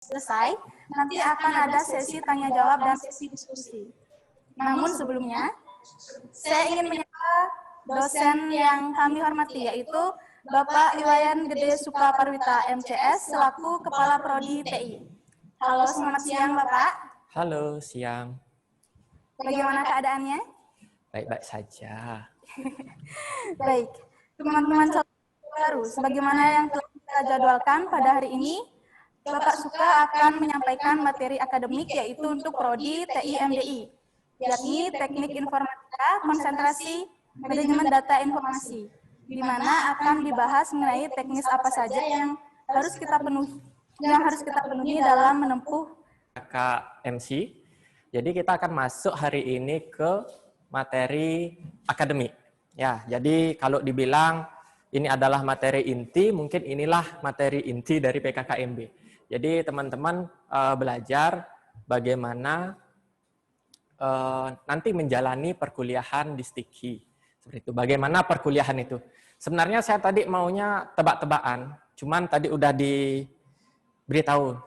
selesai, nanti akan ada sesi tanya jawab dan sesi diskusi. Namun sebelumnya, saya ingin menyapa dosen yang kami hormati, yaitu Bapak Iwayan Gede Sukaparwita MCS selaku Kepala Prodi TI. Halo, selamat siang Bapak. Halo, siang. Bagaimana keadaannya? Baik-baik saja. Baik, teman-teman baru, sebagaimana yang telah kita jadwalkan pada hari ini, Bapak Suka akan menyampaikan materi akademik yaitu untuk Prodi TI MDI, yakni Teknik Informatika, Konsentrasi, Manajemen Data Informasi, di mana akan dibahas mengenai teknis apa saja yang harus kita penuhi dalam menempuh KMC. Jadi kita akan masuk hari ini ke materi akademik. Ya, jadi kalau dibilang ini adalah materi inti, mungkin inilah materi inti dari PKKMB. Jadi teman-teman belajar bagaimana nanti menjalani perkuliahan di STIKI. Seperti itu. Bagaimana perkuliahan itu? Sebenarnya saya tadi maunya tebak-tebakan, cuman tadi udah diberitahu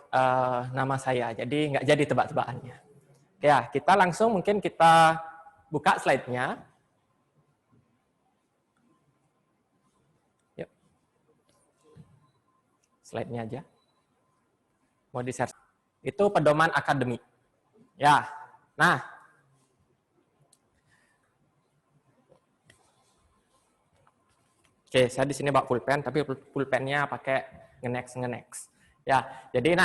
nama saya, jadi nggak jadi tebak-tebakannya. Ya, kita langsung mungkin kita buka slide-nya. Yuk. Slide-nya aja. Mau di-share. Itu pedoman akademik. Ya. Nah, oke, saya di sini bawa pulpen, tapi pulpennya pakai nge-next. Ya, jadi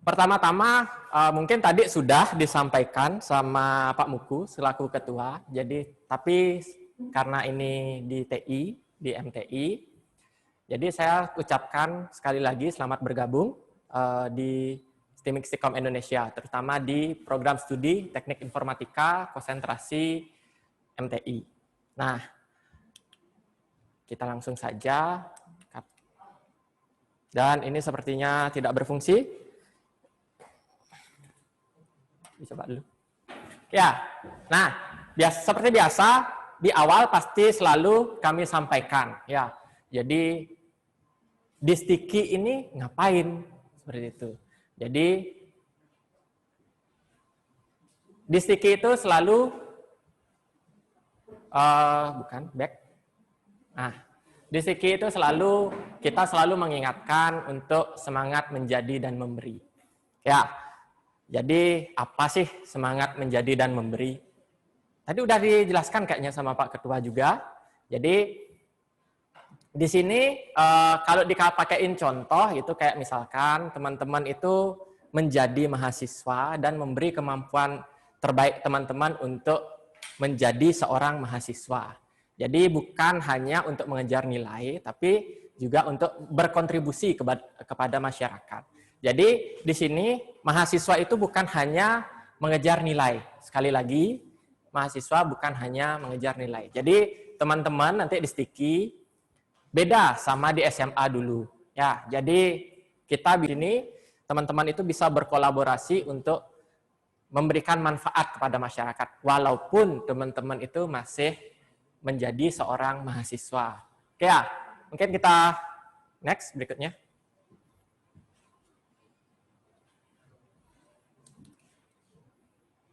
pertama-tama mungkin tadi sudah disampaikan sama Pak Muku selaku ketua. Jadi, tapi karena ini di TI, di MTI, jadi saya ucapkan sekali lagi selamat bergabung di STIMIK Stikom Indonesia, terutama di program studi Teknik Informatika, Konsentrasi MTI. Nah, kita langsung saja. Dan ini sepertinya tidak berfungsi. Coba dulu. Ya, nah, seperti biasa, di awal pasti selalu kami sampaikan. Ya, jadi di STIKI ini ngapain? Seperti itu. Jadi, di STIKI itu selalu, di STIKI itu kita selalu mengingatkan untuk semangat menjadi dan memberi. Ya, jadi apa sih semangat menjadi dan memberi? Tadi udah dijelaskan kayaknya sama Pak Ketua juga. Jadi di sini kalau dipakein contoh itu kayak misalkan teman-teman itu menjadi mahasiswa dan memberi kemampuan terbaik teman-teman untuk menjadi seorang mahasiswa. Jadi bukan hanya untuk mengejar nilai, tapi juga untuk berkontribusi kepada masyarakat. Jadi di sini mahasiswa itu bukan hanya mengejar nilai. Sekali lagi, mahasiswa bukan hanya mengejar nilai. Jadi teman-teman nanti di STIKI beda sama di SMA dulu. Ya, jadi kita di sini teman-teman itu bisa berkolaborasi untuk memberikan manfaat kepada masyarakat walaupun teman-teman itu masih menjadi seorang mahasiswa. Oke ya, mungkin kita next berikutnya.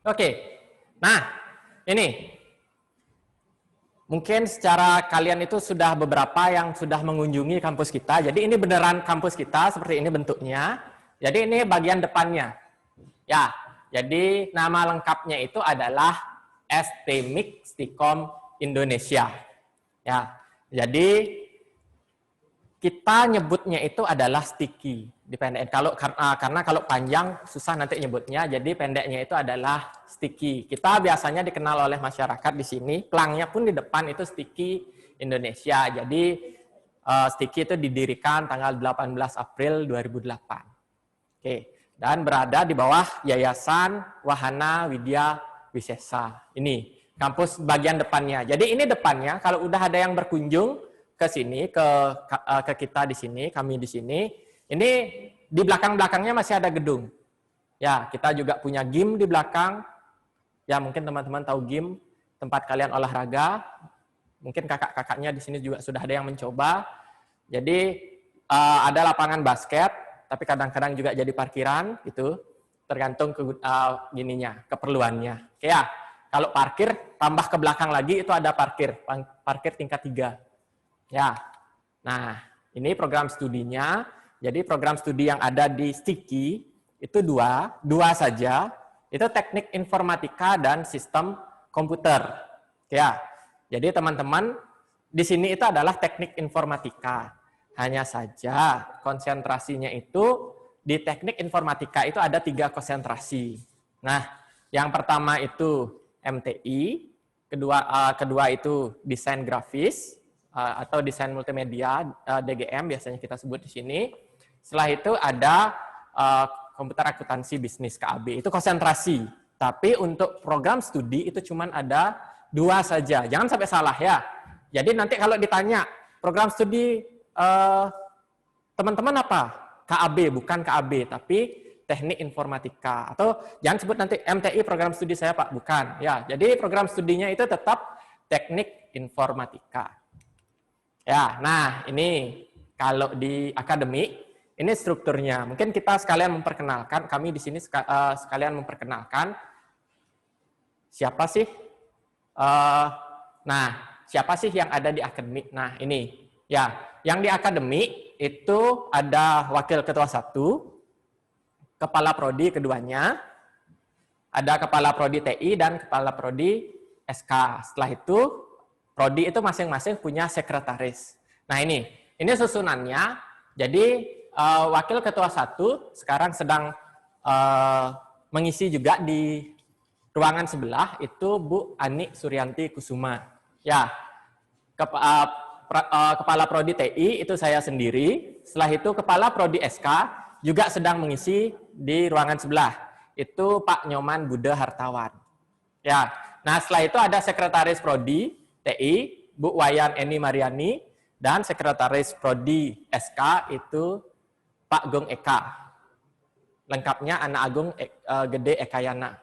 Oke, nah ini mungkin secara kalian itu sudah beberapa yang sudah mengunjungi kampus kita. Jadi ini beneran kampus kita seperti ini bentuknya. Jadi ini bagian depannya. Ya, jadi nama lengkapnya itu adalah STIMIK Stikom Indonesia. Ya, jadi kita nyebutnya itu adalah STIKI. Karena kalau panjang susah nanti nyebutnya, jadi pendeknya itu adalah STIKI. Kita biasanya dikenal oleh masyarakat di sini, pelangnya pun di depan itu STIKI Indonesia. Jadi STIKI itu didirikan tanggal 18 April 2008. Oke, dan berada di bawah Yayasan Wahana Widya Wisesa. Ini kampus bagian depannya. Jadi ini depannya, kalau udah ada yang berkunjung ke sini, ke kita di sini, kami di sini, ini di belakang-belakangnya masih ada gedung. Ya, kita juga punya gym di belakang. Ya, mungkin teman-teman tahu gym, tempat kalian olahraga. Mungkin kakak-kakaknya di sini juga sudah ada yang mencoba. Jadi ada lapangan basket. tapi kadang-kadang juga jadi parkiran gitu, tergantung keperluannya. Oke ya, kalau parkir tambah ke belakang lagi itu ada parkir tingkat 3. Ya. Nah, ini program studinya. Jadi program studi yang ada di Sticky itu dua saja. Itu teknik informatika dan sistem komputer. Ya. Jadi teman-teman di sini itu adalah teknik informatika. Hanya saja konsentrasinya itu di teknik informatika itu ada 3 konsentrasi. Nah, yang pertama itu MTI, kedua itu desain grafis atau desain multimedia, DGM biasanya kita sebut di sini. Setelah itu ada komputer akuntansi bisnis KAB, itu konsentrasi. Tapi untuk program studi itu cuma ada 2 saja. Jangan sampai salah ya. Jadi nanti kalau ditanya program studi teman-teman apa? KAB, bukan KAB, tapi teknik informatika. Atau jangan sebut nanti MTI program studi saya Pak, bukan. Ya, jadi program studinya itu tetap teknik informatika. Ya, nah ini kalau di akademik ini strukturnya. Mungkin kita sekalian memperkenalkan, kami di sini sekalian memperkenalkan siapa sih? Nah, siapa sih yang ada di akademik? Nah, ini ya, yang di akademik itu ada wakil ketua 1, kepala prodi keduanya, ada kepala prodi TI dan kepala prodi SK. Setelah itu prodi itu masing-masing punya sekretaris. Nah, ini susunannya. Jadi wakil ketua 1 sekarang sedang mengisi juga di ruangan sebelah itu Bu Ani Suryanti Kusuma. Ya, kepala prodi TI itu saya sendiri. Setelah itu kepala prodi SK juga sedang mengisi di ruangan sebelah. Itu Pak Nyoman Buddha Hartawan. Ya, nah setelah itu ada sekretaris prodi TI Bu Wayan Eni Mariani dan sekretaris prodi SK itu Pak Gong Eka. Lengkapnya Anak Agung Gede Ekayana.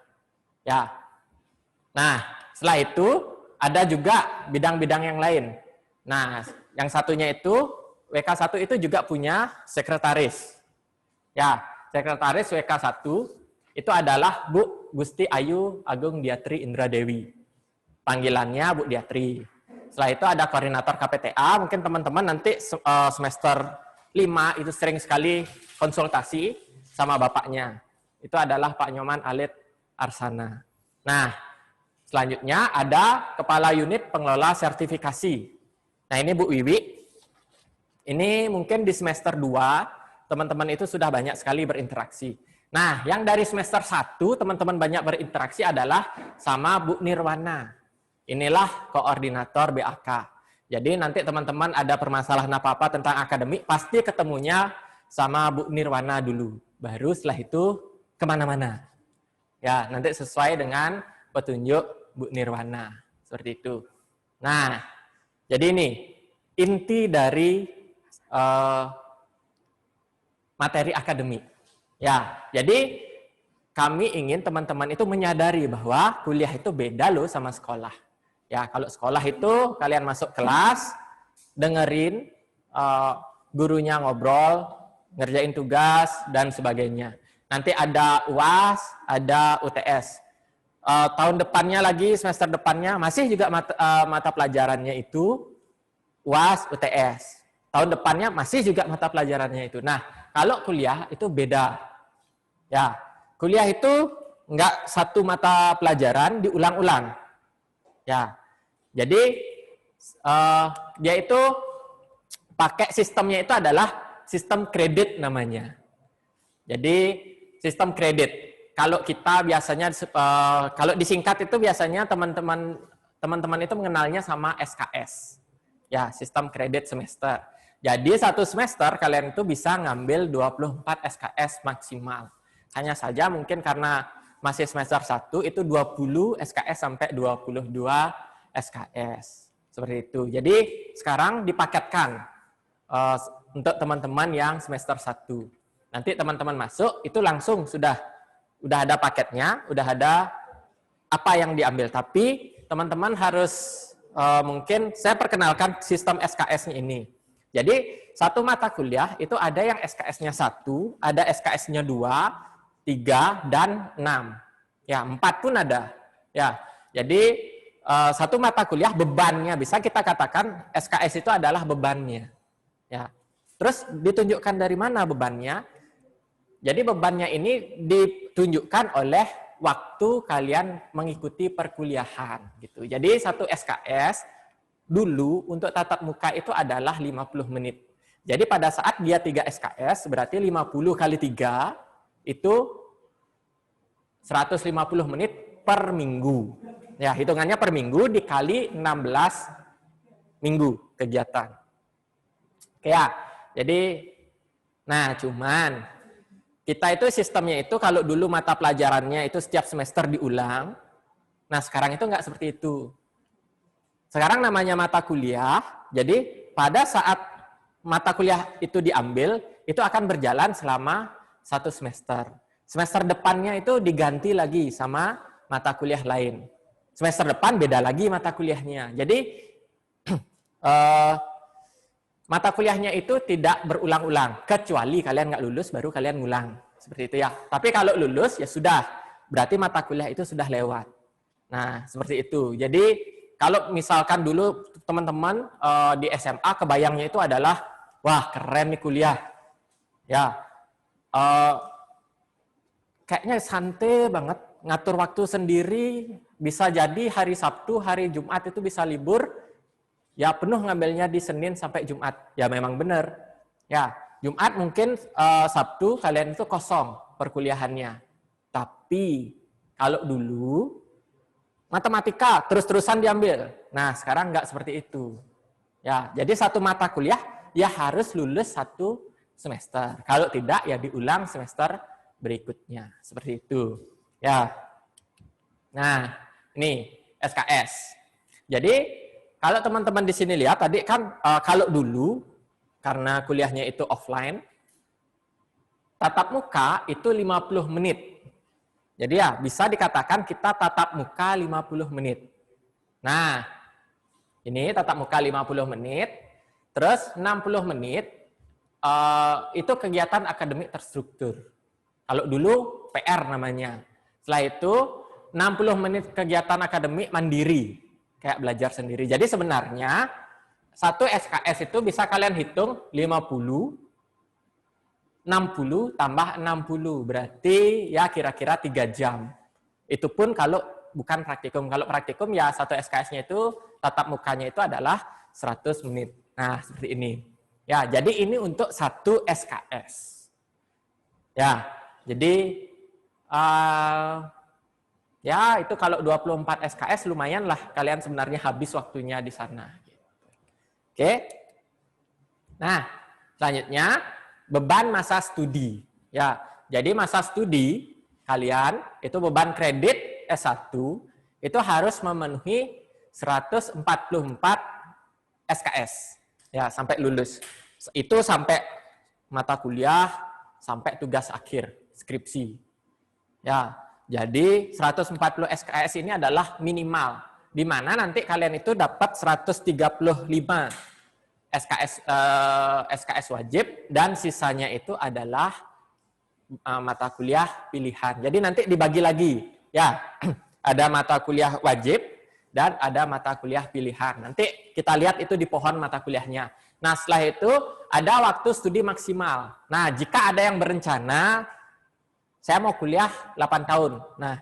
Ya. Nah, setelah itu ada juga bidang-bidang yang lain. Nah, yang satunya itu WK1 itu juga punya sekretaris. Ya, sekretaris WK1 itu adalah Bu Gusti Ayu Agung Diatri Indra Dewi. Panggilannya Bu Diatri. Setelah itu ada koordinator KPTA, mungkin teman-teman nanti semester 5 itu sering sekali konsultasi sama bapaknya. Itu adalah Pak Nyoman Alit Arsana. Nah, selanjutnya ada kepala unit pengelola sertifikasi. Nah, ini Bu Wiwi. Ini mungkin di semester 2 teman-teman itu sudah banyak sekali berinteraksi. Nah, yang dari semester 1 teman-teman banyak berinteraksi adalah sama Bu Nirwana. Inilah koordinator BAK. Jadi nanti teman-teman ada permasalahan apa-apa tentang akademik, pasti ketemunya sama Bu Nirwana dulu. Baru setelah itu kemana-mana. Ya, nanti sesuai dengan petunjuk Bu Nirwana. Seperti itu. Nah, jadi ini inti dari materi akademik. Ya, jadi kami ingin teman-teman itu menyadari bahwa kuliah itu beda loh sama sekolah. Ya, kalau sekolah itu kalian masuk kelas, dengerin gurunya ngobrol, ngerjain tugas, dan sebagainya. Nanti ada UAS, ada UTS. Tahun depannya lagi, semester depannya, masih juga mata pelajarannya itu UAS, UTS. Tahun depannya masih juga mata pelajarannya itu. Nah, kalau kuliah itu beda. Ya, kuliah itu nggak satu mata pelajaran diulang-ulang. Ya, jadi dia itu pakai sistemnya itu adalah sistem kredit namanya. Jadi sistem kredit. Kalau kita biasanya kalau disingkat itu biasanya teman-teman itu mengenalnya sama SKS. Ya, sistem kredit semester. Jadi satu semester kalian itu bisa ngambil 24 SKS maksimal. Hanya saja mungkin karena masih semester 1 itu 20 SKS sampai 22 SKS. Seperti itu. Jadi sekarang dipaketkan untuk teman-teman yang semester 1. Nanti teman-teman masuk itu langsung sudah ada paketnya, udah ada apa yang diambil. Tapi teman-teman harus mungkin saya perkenalkan sistem SKS-nya ini. Jadi satu mata kuliah itu ada yang SKS-nya 1, ada SKS-nya 2, 3, dan 6. Ya, 4 pun ada. Ya, jadi satu mata kuliah bebannya bisa kita katakan SKS itu adalah bebannya. Ya. Terus ditunjukkan dari mana bebannya? Jadi bebannya ini ditunjukkan oleh waktu kalian mengikuti perkuliahan gitu. Jadi satu SKS dulu untuk tatap muka itu adalah 50 menit. Jadi pada saat dia 3 SKS berarti 50 kali 3 itu 150 menit per minggu. Ya, hitungannya per minggu dikali 16 minggu kegiatan. Oke ya. Jadi nah cuman kita itu sistemnya itu kalau dulu mata pelajarannya itu setiap semester diulang. Nah, sekarang itu nggak seperti itu. Sekarang namanya mata kuliah, jadi pada saat mata kuliah itu diambil, itu akan berjalan selama 1 semester. Semester depannya itu diganti lagi sama mata kuliah lain. Semester depan beda lagi mata kuliahnya. Jadi mata kuliahnya itu tidak berulang-ulang, kecuali kalian nggak lulus baru kalian ngulang. Seperti itu ya. Tapi kalau lulus ya sudah, berarti mata kuliah itu sudah lewat. Nah, seperti itu. Jadi kalau misalkan dulu teman-teman di SMA kebayangnya itu adalah, wah keren nih kuliah. Ya, kayaknya santai banget, ngatur waktu sendiri, bisa jadi hari Sabtu, hari Jumat itu bisa libur, ya penuh ngambilnya di Senin sampai Jumat. Ya memang benar. Ya, Jumat mungkin Sabtu kalian itu kosong perkuliahannya. Tapi kalau dulu matematika terus-terusan diambil. Nah, sekarang nggak seperti itu. Ya, jadi satu mata kuliah ya harus lulus 1 semester. Kalau tidak ya diulang semester berikutnya. Seperti itu. Ya. Nah, ini SKS. Jadi kalau teman-teman di sini lihat tadi kan kalau dulu karena kuliahnya itu offline, tatap muka itu 50 menit. Jadi ya bisa dikatakan kita tatap muka 50 menit. Nah, ini tatap muka 50 menit, terus 60 menit itu kegiatan akademik terstruktur. Kalau dulu PR namanya. Setelah itu 60 menit kegiatan akademik mandiri. Kayak belajar sendiri. Jadi sebenarnya satu SKS itu bisa kalian hitung 50, 60 tambah 60. Berarti ya kira-kira 3 jam. Itu pun kalau bukan praktikum. Kalau praktikum ya satu SKS-nya itu tatap mukanya itu adalah 100 menit. Nah, seperti ini. Ya, jadi ini untuk satu SKS. Ya, jadi ya, itu kalau 24 SKS lumayan lah kalian sebenarnya habis waktunya di sana. Oke. Nah, selanjutnya beban masa studi. Ya, jadi masa studi kalian itu beban kredit S1 itu harus memenuhi 144 SKS. Ya, sampai lulus. Itu sampai mata kuliah, sampai tugas akhir, skripsi. Ya, jadi 140 SKS ini adalah minimal, di mana nanti kalian itu dapat 135 SKS wajib dan sisanya itu adalah mata kuliah pilihan. Jadi nanti dibagi lagi, ya ada mata kuliah wajib dan ada mata kuliah pilihan. Nanti kita lihat itu di pohon mata kuliahnya. Nah setelah itu ada waktu studi maksimal. Nah jika ada yang berencana saya mau kuliah 8 tahun. Nah,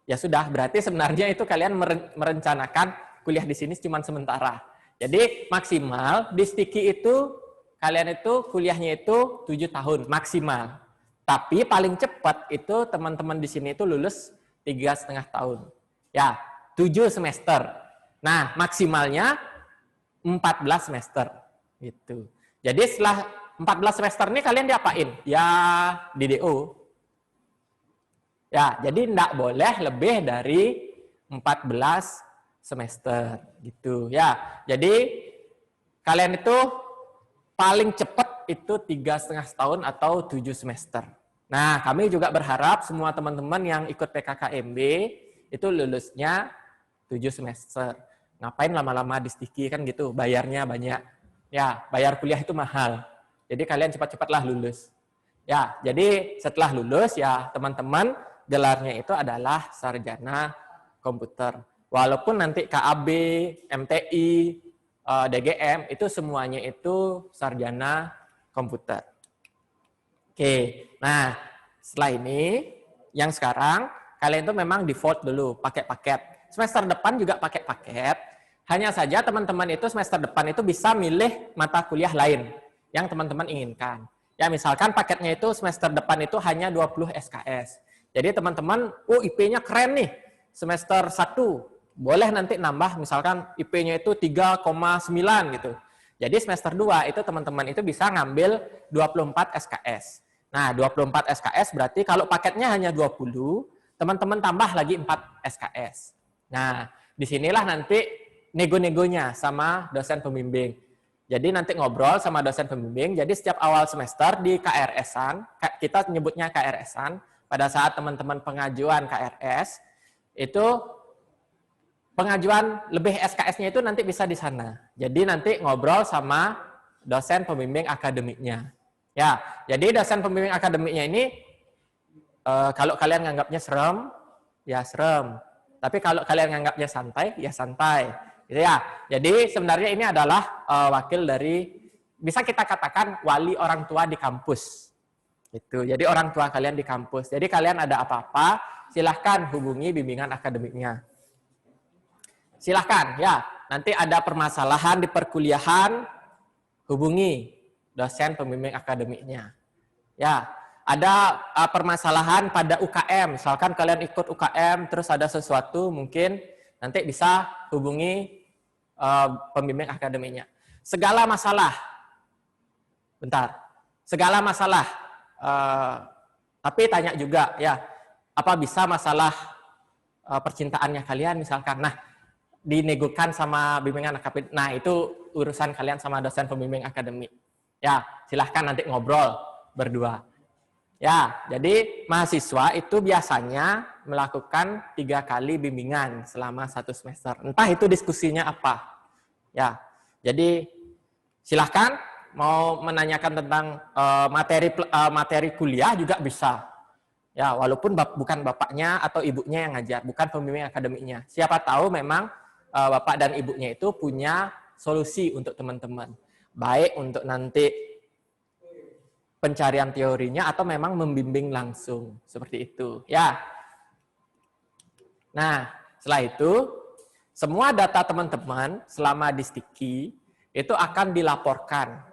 ya sudah, berarti sebenarnya itu kalian merencanakan kuliah di sini cuma sementara. Jadi maksimal di Stiki itu kalian itu kuliahnya itu 7 tahun maksimal. Tapi paling cepat itu teman-teman di sini itu lulus 3,5 tahun. Ya, 7 semester. Nah, maksimalnya 14 semester gitu. Jadi setelah 14 semester ini kalian diapain? Ya di DO. Ya, jadi enggak boleh lebih dari 14 semester gitu ya. Jadi kalian itu paling cepat itu 3,5 tahun atau 7 semester. Nah, kami juga berharap semua teman-teman yang ikut PKKMB itu lulusnya 7 semester. Ngapain lama-lama di Stiki kan gitu, bayarnya banyak. Ya, bayar kuliah itu mahal. Jadi kalian cepat-cepatlah lulus. Ya, jadi setelah lulus ya teman-teman gelarnya itu adalah sarjana komputer. Walaupun nanti KAB, MTI, DGM itu semuanya itu sarjana komputer. Oke, nah setelah ini yang sekarang kalian itu memang default dulu pakai paket. Semester depan juga pakai paket. Hanya saja teman-teman itu semester depan itu bisa milih mata kuliah lain yang teman-teman inginkan. Ya misalkan paketnya itu semester depan itu hanya 20 SKS. Jadi teman-teman, IP-nya keren nih. Semester 1 boleh nanti nambah misalkan IP-nya itu 3,9 gitu. Jadi semester 2 itu teman-teman itu bisa ngambil 24 SKS. Nah, 24 SKS berarti kalau paketnya hanya 20, teman-teman tambah lagi 4 SKS. Nah, disinilah nanti nego-negonya sama dosen pembimbing. Jadi nanti ngobrol sama dosen pembimbing. Jadi setiap awal semester di KRS-an, kita nyebutnya KRS-an, pada saat teman-teman pengajuan KRS, itu pengajuan lebih SKS-nya itu nanti bisa di sana. Jadi nanti ngobrol sama dosen pembimbing akademiknya. Ya, jadi dosen pembimbing akademiknya ini kalau kalian nganggapnya serem, ya serem. Tapi kalau kalian nganggapnya santai, ya santai. Gitu ya. Jadi sebenarnya ini adalah wakil dari, bisa kita katakan wali orang tua di kampus. Gitu. Jadi orang tua kalian di kampus. Jadi kalian ada apa-apa, silahkan hubungi bimbingan akademiknya. Silahkan ya. Nanti ada permasalahan di perkuliahan, hubungi dosen pembimbing akademiknya. Ya. Ada permasalahan pada UKM, misalkan kalian ikut UKM, terus ada sesuatu mungkin nanti bisa hubungi pembimbing akademiknya. Segala masalah, segala masalah, tapi tanya juga ya, apa bisa masalah percintaannya kalian misalkan, nah dinegokan sama bimbingan akademik, nah itu urusan kalian sama dosen pembimbing akademik. Ya, silahkan nanti ngobrol berdua. Ya, jadi mahasiswa itu biasanya melakukan 3 kali bimbingan selama 1 semester. Entah itu diskusinya apa. Ya, jadi silahkan mau menanyakan tentang materi kuliah juga bisa. Ya, walaupun bukan bapaknya atau ibunya yang ngajar, bukan pembimbing akademiknya. Siapa tahu memang bapak dan ibunya itu punya solusi untuk teman-teman. Baik untuk nanti pencarian teorinya atau memang membimbing langsung seperti itu ya. Nah, setelah itu semua data teman-teman selama di Sticky itu akan dilaporkan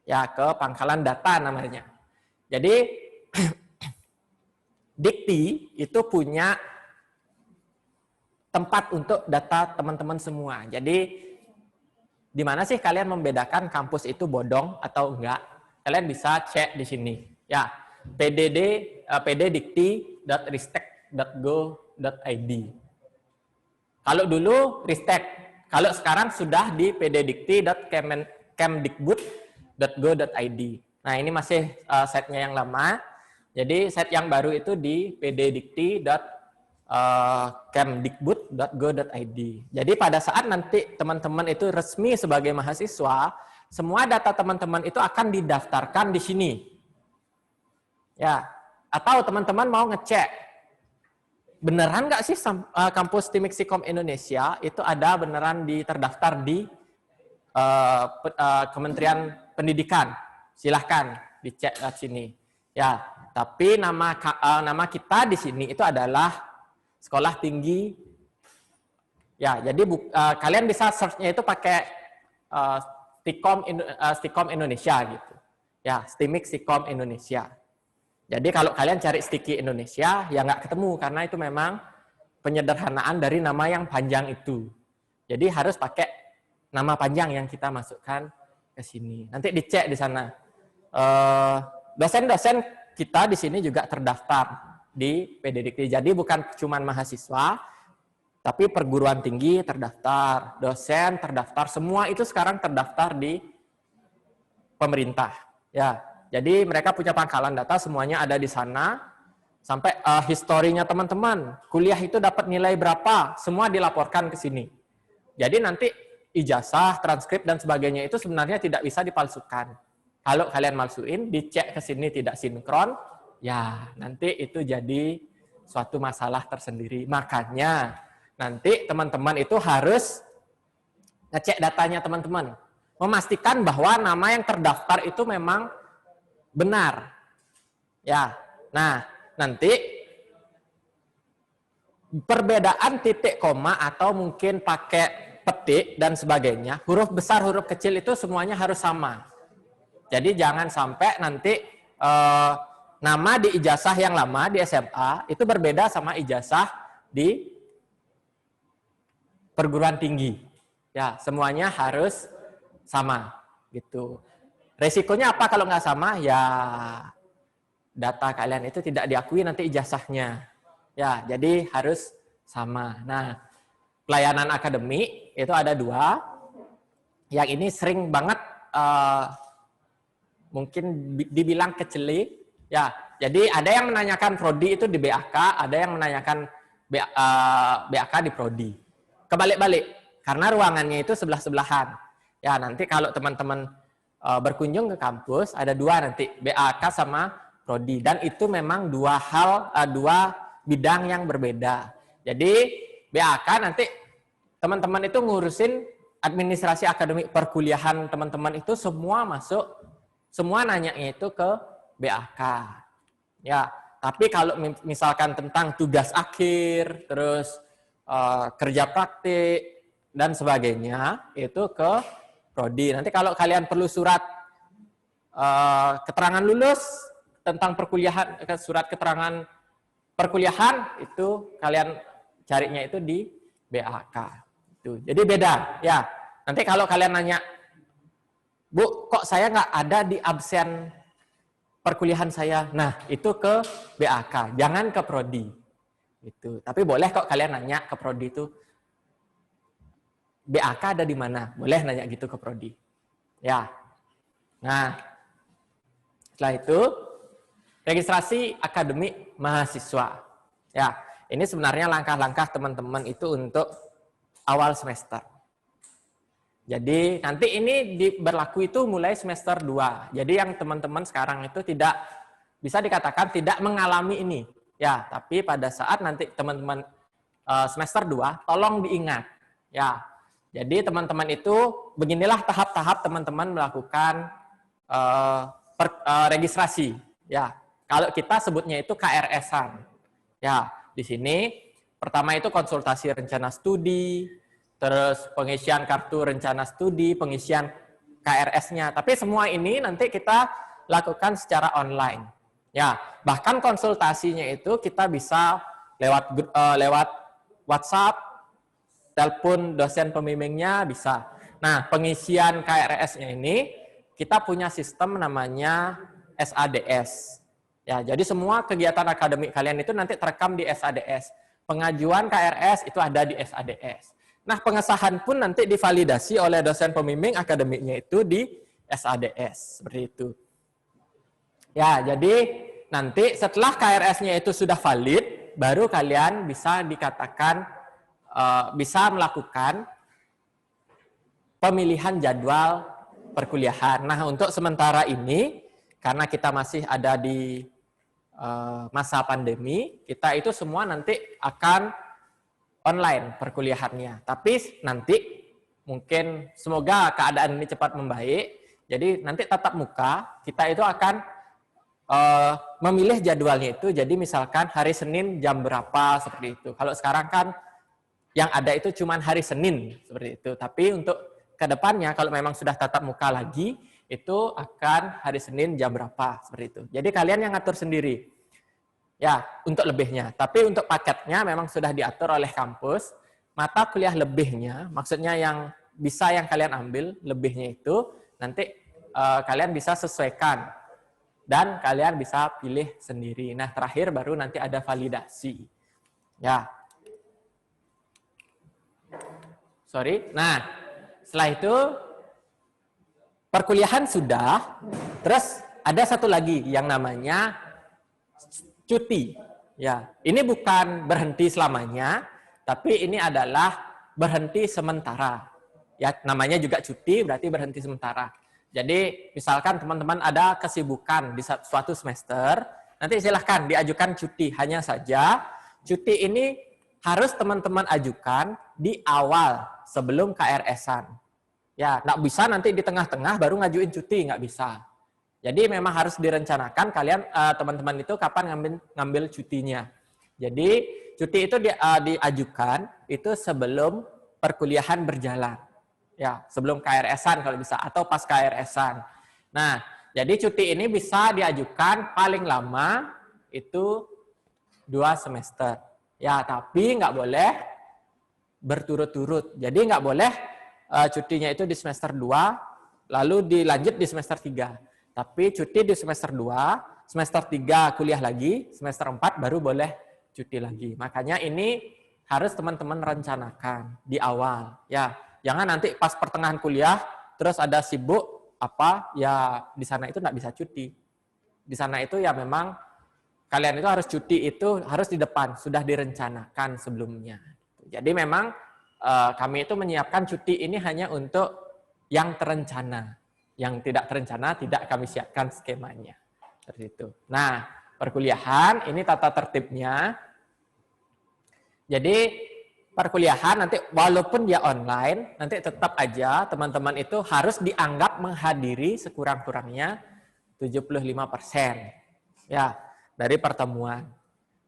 ya ke pangkalan data namanya. Jadi Dikti itu punya tempat untuk data teman-teman semua. Jadi di mana sih kalian membedakan kampus itu bodong atau enggak? Kalian bisa cek di sini. Ya, pddikti.ristek.go.id. Kalau dulu Ristek, kalau sekarang sudah di pddikti.kemdikbud.go.id. Nah, ini masih setnya yang lama. Jadi set yang baru itu di pddikti.kemdikbud.go.id. Jadi pada saat nanti teman-teman itu resmi sebagai mahasiswa, semua data teman-teman itu akan didaftarkan di sini. Ya, atau teman-teman mau ngecek, beneran nggak sih kampus Timixikom Indonesia itu ada beneran terdaftar di Kementerian Pendidikan? Silahkan dicek di sini. Ya, tapi nama kita di sini itu adalah Sekolah Tinggi. Ya, jadi kalian bisa search-nya itu pakai Stikom Indonesia gitu. Ya, Stikom Indonesia. Jadi kalau kalian cari Sticky Indonesia, ya nggak ketemu karena itu memang penyederhanaan dari nama yang panjang itu. Jadi harus pakai nama panjang yang kita masukkan ke sini. Nanti dicek di sana. Dosen-dosen kita di sini juga terdaftar di PDDikti. Jadi bukan cuma mahasiswa, tapi perguruan tinggi terdaftar, dosen terdaftar, semua itu sekarang terdaftar di pemerintah. Ya, jadi mereka punya pangkalan data, semuanya ada di sana. Sampai historinya teman-teman, kuliah itu dapat nilai berapa, semua dilaporkan ke sini. Jadi nanti ijazah, transkrip, dan sebagainya itu sebenarnya tidak bisa dipalsukan. Kalau kalian malsuin, dicek ke sini tidak sinkron, ya nanti itu jadi suatu masalah tersendiri. Makanya nanti teman-teman itu harus ngecek datanya teman-teman. Memastikan bahwa nama yang terdaftar itu memang benar. Ya, nah nanti perbedaan titik koma atau mungkin pakai petik dan sebagainya, huruf besar, huruf kecil itu semuanya harus sama. Jadi jangan sampai nanti nama di ijazah yang lama di SMA itu berbeda sama ijazah di perguruan tinggi. Ya, semuanya harus sama gitu. Resikonya apa kalau nggak sama? Ya data kalian itu tidak diakui nanti ijazahnya. Ya, jadi harus sama. Nah, pelayanan akademik itu ada 2. Yang ini sering banget mungkin dibilang keceli, ya. Jadi ada yang menanyakan prodi itu di BAK, ada yang menanyakan BAK di prodi. Kebalik-balik, karena ruangannya itu sebelah-sebelahan. Ya, nanti kalau teman-teman berkunjung ke kampus, ada 2 nanti, BAK sama prodi. Dan itu memang 2 bidang yang berbeda. Jadi BAK nanti teman-teman itu ngurusin administrasi akademik perkuliahan teman-teman itu semua masuk, semua nanyanya itu ke BAK. Ya, tapi kalau misalkan tentang tugas akhir, terus kerja praktik dan sebagainya itu ke prodi. Nanti kalau kalian perlu surat keterangan lulus tentang perkuliahan, surat keterangan perkuliahan itu kalian carinya itu di BAK. Itu. Jadi beda, ya. Nanti kalau kalian nanya, Bu, kok saya nggak ada di absen perkuliahan saya? Nah, itu ke BAK, jangan ke prodi. Itu. Tapi boleh kok kalian nanya ke prodi itu, BAK ada di mana? Boleh nanya gitu ke prodi. Ya. Nah, setelah itu registrasi akademik mahasiswa. Ya, ini sebenarnya langkah-langkah teman-teman itu untuk awal semester. Jadi nanti ini berlaku itu mulai semester 2. Jadi yang teman-teman sekarang itu tidak bisa dikatakan tidak mengalami ini. Ya, tapi pada saat nanti teman-teman semester 2, tolong diingat. Ya, jadi teman-teman itu beginilah tahap-tahap teman-teman melakukan registrasi. Ya, kalau kita sebutnya itu KRS-an. Ya, di sini pertama itu konsultasi rencana studi, terus pengisian kartu rencana studi, pengisian KRS-nya. Tapi semua ini nanti kita lakukan secara online. Ya, bahkan konsultasinya itu kita bisa lewat WhatsApp, telepon dosen pembimbingnya bisa. Nah, pengisian KRS-nya ini kita punya sistem namanya SADS. Ya, jadi semua kegiatan akademik kalian itu nanti terekam di SADS. Pengajuan KRS itu ada di SADS. Nah, pengesahan pun nanti divalidasi oleh dosen pembimbing akademiknya itu di SADS. Seperti itu. Ya, jadi nanti setelah KRS-nya itu sudah valid, baru kalian bisa dikatakan bisa melakukan pemilihan jadwal perkuliahan. Nah, untuk sementara ini, karena kita masih ada di masa pandemi, kita itu semua nanti akan online perkuliahannya. Tapi nanti mungkin semoga keadaan ini cepat membaik. Jadi nanti tatap muka kita itu akan memilih jadwalnya itu. Jadi misalkan hari Senin jam berapa seperti itu. Kalau sekarang kan yang ada itu cuma hari Senin seperti itu. Tapi untuk kedepannya kalau memang sudah tatap muka lagi itu akan hari Senin jam berapa seperti itu. Jadi kalian yang ngatur sendiri. Ya, untuk lebihnya. Tapi untuk paketnya memang sudah diatur oleh kampus. Mata kuliah lebihnya, maksudnya yang bisa yang kalian ambil, lebihnya itu nanti kalian bisa sesuaikan. Dan kalian bisa pilih sendiri. Nah, terakhir baru nanti ada validasi. Ya. Sorry. Nah, setelah itu perkuliahan sudah, terus ada satu lagi yang namanya cuti. Ya, ini bukan berhenti selamanya, tapi ini adalah berhenti sementara. Ya, namanya juga cuti, berarti berhenti sementara. Jadi, misalkan teman-teman ada kesibukan di suatu semester, nanti silahkan diajukan cuti. Hanya saja, cuti ini harus teman-teman ajukan di awal, sebelum KRS-an. Ya, nggak bisa nanti di tengah-tengah baru ngajuin cuti, nggak bisa. Jadi, memang harus direncanakan kalian, teman-teman itu kapan ngambil cutinya. Jadi, cuti itu diajukan itu sebelum perkuliahan berjalan. Ya, sebelum KRS-an kalau bisa, atau pas KRS-an. Nah, jadi cuti ini bisa diajukan paling lama itu 2 semester. Ya, tapi nggak boleh berturut-turut. Jadi nggak boleh cutinya itu di semester 2, lalu dilanjut di semester 3. Tapi cuti di semester 2, semester 3 kuliah lagi, semester 4 baru boleh cuti lagi. Makanya ini harus teman-teman rencanakan di awal. Ya, jangan nanti pas pertengahan kuliah, terus ada sibuk, ya di sana itu nggak bisa cuti. Di sana itu ya memang kalian itu harus cuti itu harus di depan, sudah direncanakan sebelumnya. Jadi memang kami itu menyiapkan cuti ini hanya untuk yang terencana. Yang tidak terencana tidak kami siapkan skemanya. Seperti itu. Nah, perkuliahan ini tata tertibnya. Jadi perkuliahan nanti walaupun dia online, nanti tetap aja teman-teman itu harus dianggap menghadiri sekurang-kurangnya 75% ya dari pertemuan.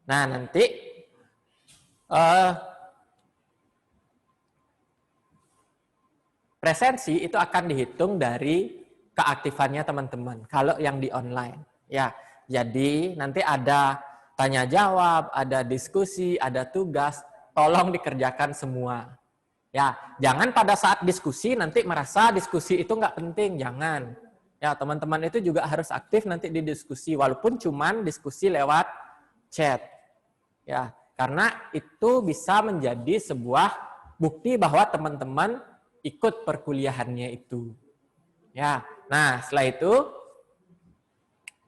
Nah, nanti presensi itu akan dihitung dari keaktifannya teman-teman. Kalau yang di online, ya. Jadi nanti ada tanya jawab, ada diskusi, ada tugas, tolong dikerjakan semua. Ya, jangan pada saat diskusi nanti merasa diskusi itu nggak penting, jangan. Ya, teman-teman itu juga harus aktif nanti di diskusi, walaupun cuman diskusi lewat chat. Ya, karena itu bisa menjadi sebuah bukti bahwa teman-teman ikut perkuliahannya itu. Ya, nah setelah itu,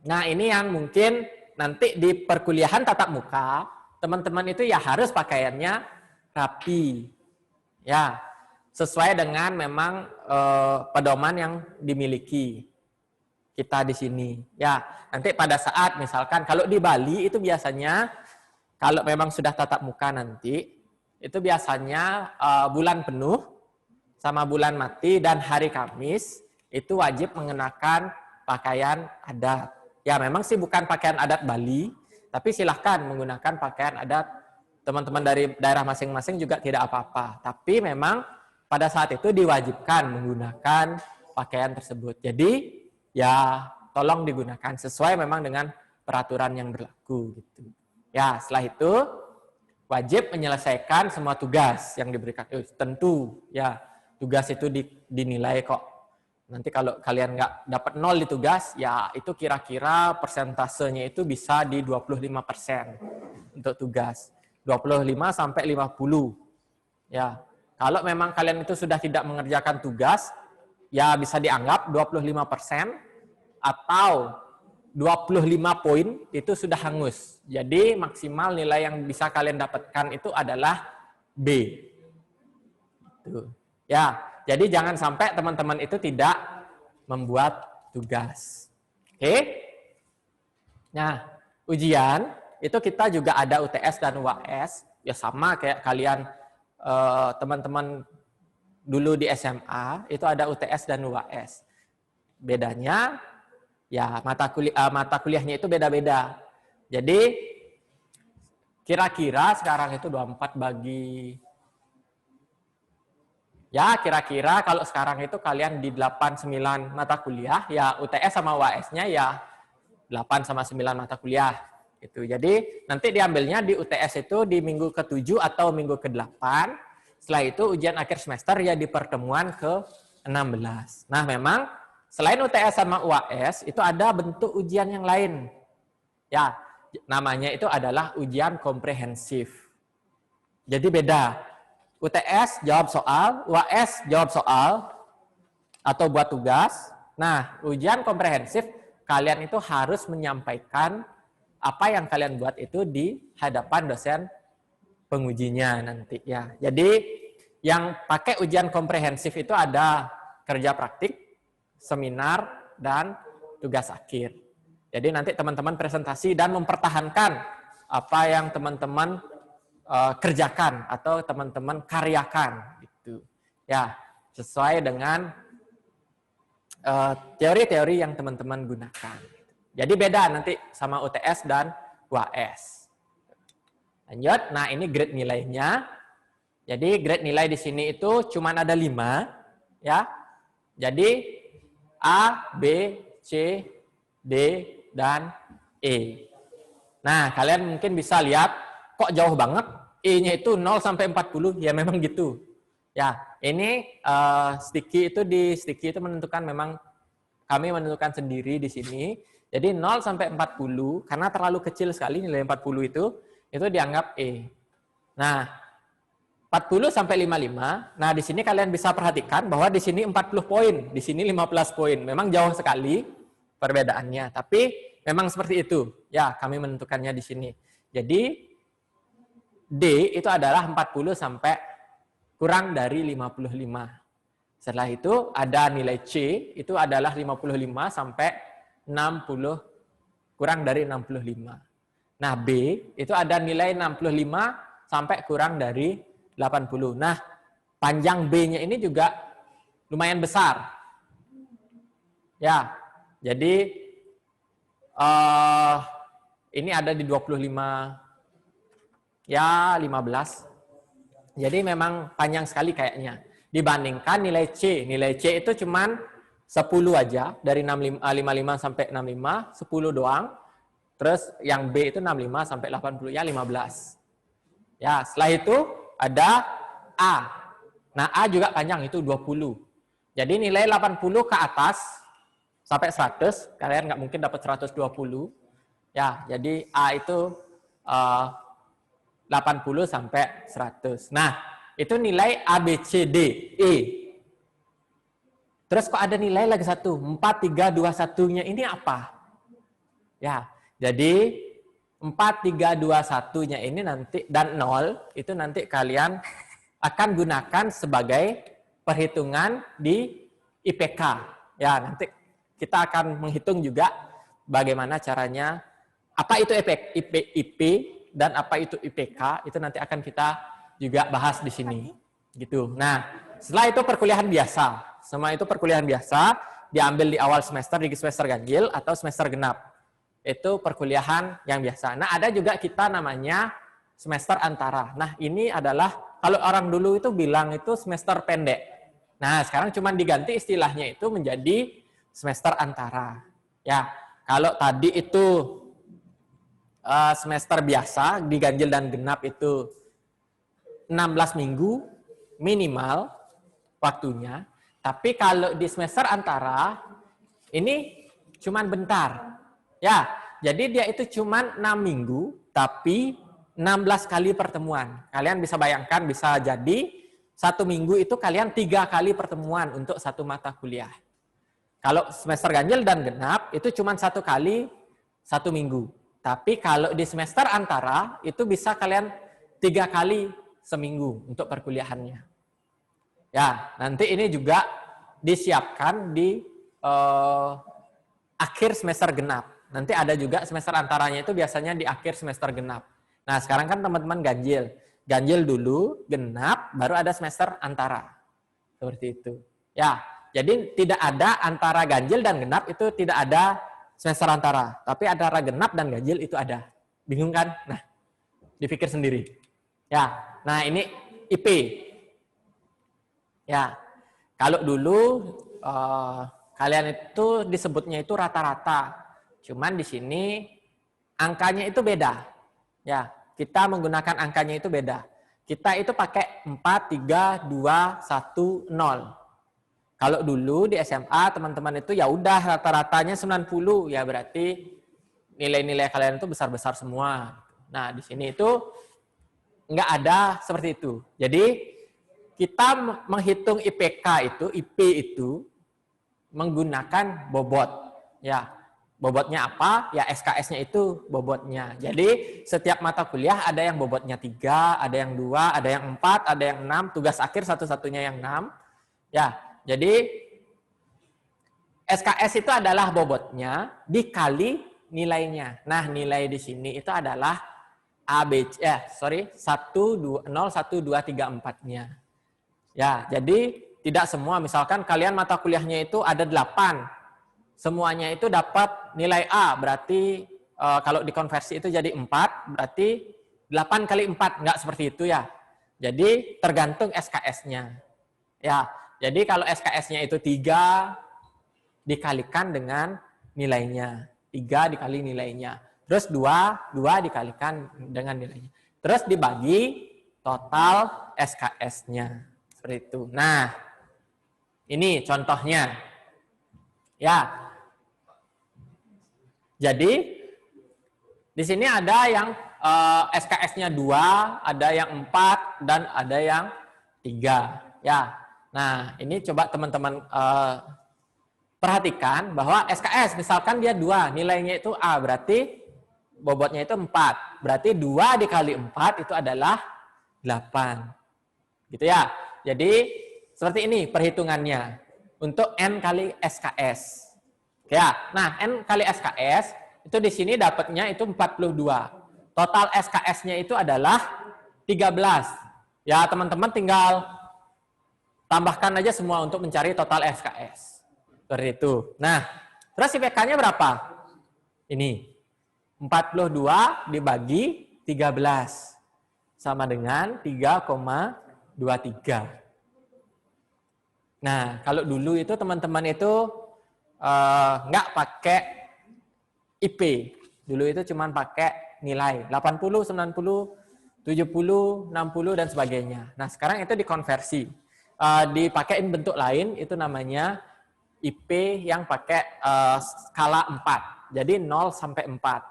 nah ini yang mungkin nanti di perkuliahan tatap muka, teman-teman itu ya harus pakaiannya rapi. Ya, sesuai dengan memang pedoman yang dimiliki kita di sini. Ya, nanti pada saat misalkan kalau di Bali itu biasanya kalau memang sudah tatap muka nanti itu biasanya bulan penuh sama bulan mati dan hari Kamis itu wajib mengenakan pakaian adat. Ya memang sih bukan pakaian adat Bali, tapi silahkan menggunakan pakaian adat teman-teman dari daerah masing-masing juga tidak apa-apa. Tapi memang pada saat itu diwajibkan menggunakan pakaian tersebut. Jadi ya tolong digunakan sesuai memang dengan peraturan yang berlaku gitu. Ya setelah itu wajib menyelesaikan semua tugas yang diberikan. Tentu ya tugas itu dinilai kok. Nanti kalau kalian nggak dapat 0 di tugas, ya itu kira-kira persentasenya itu bisa di 25% untuk tugas. 25 sampai 50. Ya, kalau memang kalian itu sudah tidak mengerjakan tugas, ya bisa dianggap 25% atau 25 poin itu sudah hangus. Jadi maksimal nilai yang bisa kalian dapatkan itu adalah B. Tuh. Ya, jadi jangan sampai teman-teman itu tidak membuat tugas. Oke? Nah, ujian itu kita juga ada UTS dan UAS. Ya sama kayak kalian teman-teman dulu di SMA itu ada UTS dan UAS. Bedanya ya mata kuliahnya itu beda-beda. Jadi kira-kira sekarang itu 24 bagi ya kira-kira kalau sekarang itu kalian di 8-9 mata kuliah, ya UTS sama UAS-nya ya 8 sama 9 mata kuliah. Gitu. Jadi nanti diambilnya di UTS itu di minggu ke-7 atau minggu ke-8. Setelah itu ujian akhir semester ya di pertemuan ke-16. Nah memang selain UTS sama UAS itu ada bentuk ujian yang lain. Ya namanya itu adalah ujian komprehensif. Jadi beda. UTS jawab soal, UAS jawab soal atau buat tugas. Nah, ujian komprehensif kalian itu harus menyampaikan apa yang kalian buat itu di hadapan dosen pengujinya nanti ya. Jadi yang pakai ujian komprehensif itu ada kerja praktik, seminar, dan tugas akhir. Jadi nanti teman-teman presentasi dan mempertahankan apa yang teman-teman kerjakan atau teman-teman karyakan gitu. Ya, sesuai dengan teori-teori yang teman-teman gunakan. Jadi beda nanti sama UTS dan UAS. Lanjut, nah ini grade nilainya. Jadi grade nilai di sini itu cuma ada 5, ya. Jadi A, B, C, D, dan E. Nah, kalian mungkin bisa lihat, kok jauh banget? E-nya itu 0 sampai 40, ya memang gitu. Ya, ini sticky itu menentukan memang kami menentukan sendiri di sini. Jadi 0 sampai 40 karena terlalu kecil sekali nilai 40 itu dianggap E. Nah, 40 sampai 55. Nah, di sini kalian bisa perhatikan bahwa di sini 40 poin, di sini 15 poin. Memang jauh sekali perbedaannya, tapi memang seperti itu. Ya, kami menentukannya di sini. Jadi D itu adalah 40 sampai kurang dari 55. Setelah itu ada nilai C, itu adalah 55 sampai 60, kurang dari 65. Nah, B itu ada nilai 65 sampai kurang dari 80. Nah, panjang B-nya ini juga lumayan besar. Ya, jadi ini ada di 25, ya 15. Jadi memang panjang sekali kayaknya. Dibandingkan nilai C. Nilai C itu cuman 10 aja, dari 55 sampai 65, 10 doang. Terus yang B itu 65 sampai 80, ya 15. Ya, setelah itu ada A. Nah, A juga panjang, itu 20. Jadi nilai 80 ke atas sampai 100, kalian nggak mungkin dapat 120. Ya, jadi A itu 80 sampai 100. Nah, itu nilai A, B, C, D, E. Terus kok ada nilai lagi satu, 4, 3, 2, 1-nya ini apa? Ya, jadi 4, 3, 2, 1-nya ini nanti, dan 0, itu nanti kalian akan gunakan sebagai perhitungan di IPK. Ya, nanti kita akan menghitung juga bagaimana caranya, apa itu IP dan apa itu IPK, itu nanti akan kita juga bahas di sini. Gitu. Nah, setelah itu perkuliahan biasa. Semua itu perkuliahan biasa, diambil di awal semester, di semester ganjil atau semester genap. Itu perkuliahan yang biasa. Nah, ada juga kita namanya semester antara. Nah, ini adalah, kalau orang dulu itu bilang itu semester pendek. Nah, sekarang cuma diganti istilahnya itu menjadi semester antara. Ya, kalau tadi itu semester biasa, di ganjil dan genap itu 16 minggu minimal waktunya. Tapi kalau di semester antara, ini cuma bentar. Ya, jadi dia itu cuma 6 minggu, tapi 16 kali pertemuan. Kalian bisa bayangkan, bisa jadi 1 minggu itu kalian 3 kali pertemuan untuk satu mata kuliah. Kalau semester ganjil dan genap, itu cuma 1 kali 1 minggu. Tapi kalau di semester antara, itu bisa kalian 3 kali seminggu untuk perkuliahannya. Ya, nanti ini juga disiapkan di akhir semester genap. Nanti ada juga semester antaranya itu biasanya di akhir semester genap. Nah, sekarang kan teman-teman ganjil. Ganjil dulu, genap, baru ada semester antara. Seperti itu. Ya, jadi tidak ada antara ganjil dan genap, itu tidak ada semester antara. Tapi antara genap dan ganjil itu ada. Bingung kan? Nah, dipikir sendiri. Ya, nah ini IP. Ya, kalau dulu kalian itu disebutnya itu rata-rata. Cuman di sini angkanya itu beda. Ya, kita menggunakan angkanya itu beda. Kita itu pakai 4, 3, 2, 1, 0. Kalau dulu di SMA teman-teman itu ya udah rata-ratanya 90, ya berarti nilai-nilai kalian itu besar-besar semua. Nah, di sini itu nggak ada seperti itu. Jadi kita menghitung IPK itu, IP itu menggunakan bobot. Ya. Bobotnya apa? Ya SKS-nya itu bobotnya. Jadi setiap mata kuliah ada yang bobotnya 3, ada yang 2, ada yang 4, ada yang 6. Tugas akhir satu-satunya yang 6. Ya, jadi SKS itu adalah bobotnya dikali nilainya. Nah, nilai di sini itu adalah ABC, 1, 2, 0, 1, 2, 3, 4-nya. Ya, jadi tidak semua. Misalkan kalian mata kuliahnya itu ada 8. Semuanya itu dapat nilai A, berarti kalau dikonversi itu jadi 4, berarti 8 kali 4, enggak seperti itu ya. Jadi tergantung SKS-nya. Ya, jadi kalau SKS-nya itu 3 dikalikan dengan nilainya. 3 dikali nilainya. Terus 2 dikalikan dengan nilainya. Terus dibagi total SKS-nya. Seperti itu. Nah, ini contohnya. Ya, jadi di sini ada yang SKS-nya 2, ada yang 4, dan ada yang 3. Ya, nah ini coba teman-teman perhatikan bahwa SKS misalkan dia 2, nilainya itu A, berarti bobotnya itu 4. Berarti 2 dikali 4 itu adalah 8. Gitu ya. Jadi seperti ini perhitungannya untuk N kali SKS. Ya, nah N kali SKS itu di sini dapatnya itu 42. Total SKS-nya itu adalah 13. Ya, teman-teman tinggal tambahkan aja semua untuk mencari total SKS. Seperti itu. Nah, terus IPK-nya berapa? Ini. 42 dibagi 13. Sama dengan 3,23. Nah, kalau dulu itu teman-teman itu nggak pakai IP. Dulu itu cuma pakai nilai 80, 90, 70, 60, dan sebagainya. Nah, sekarang itu dikonversi. Dipakein bentuk lain, itu namanya IP yang pakai skala 4. Jadi 0 sampai 4.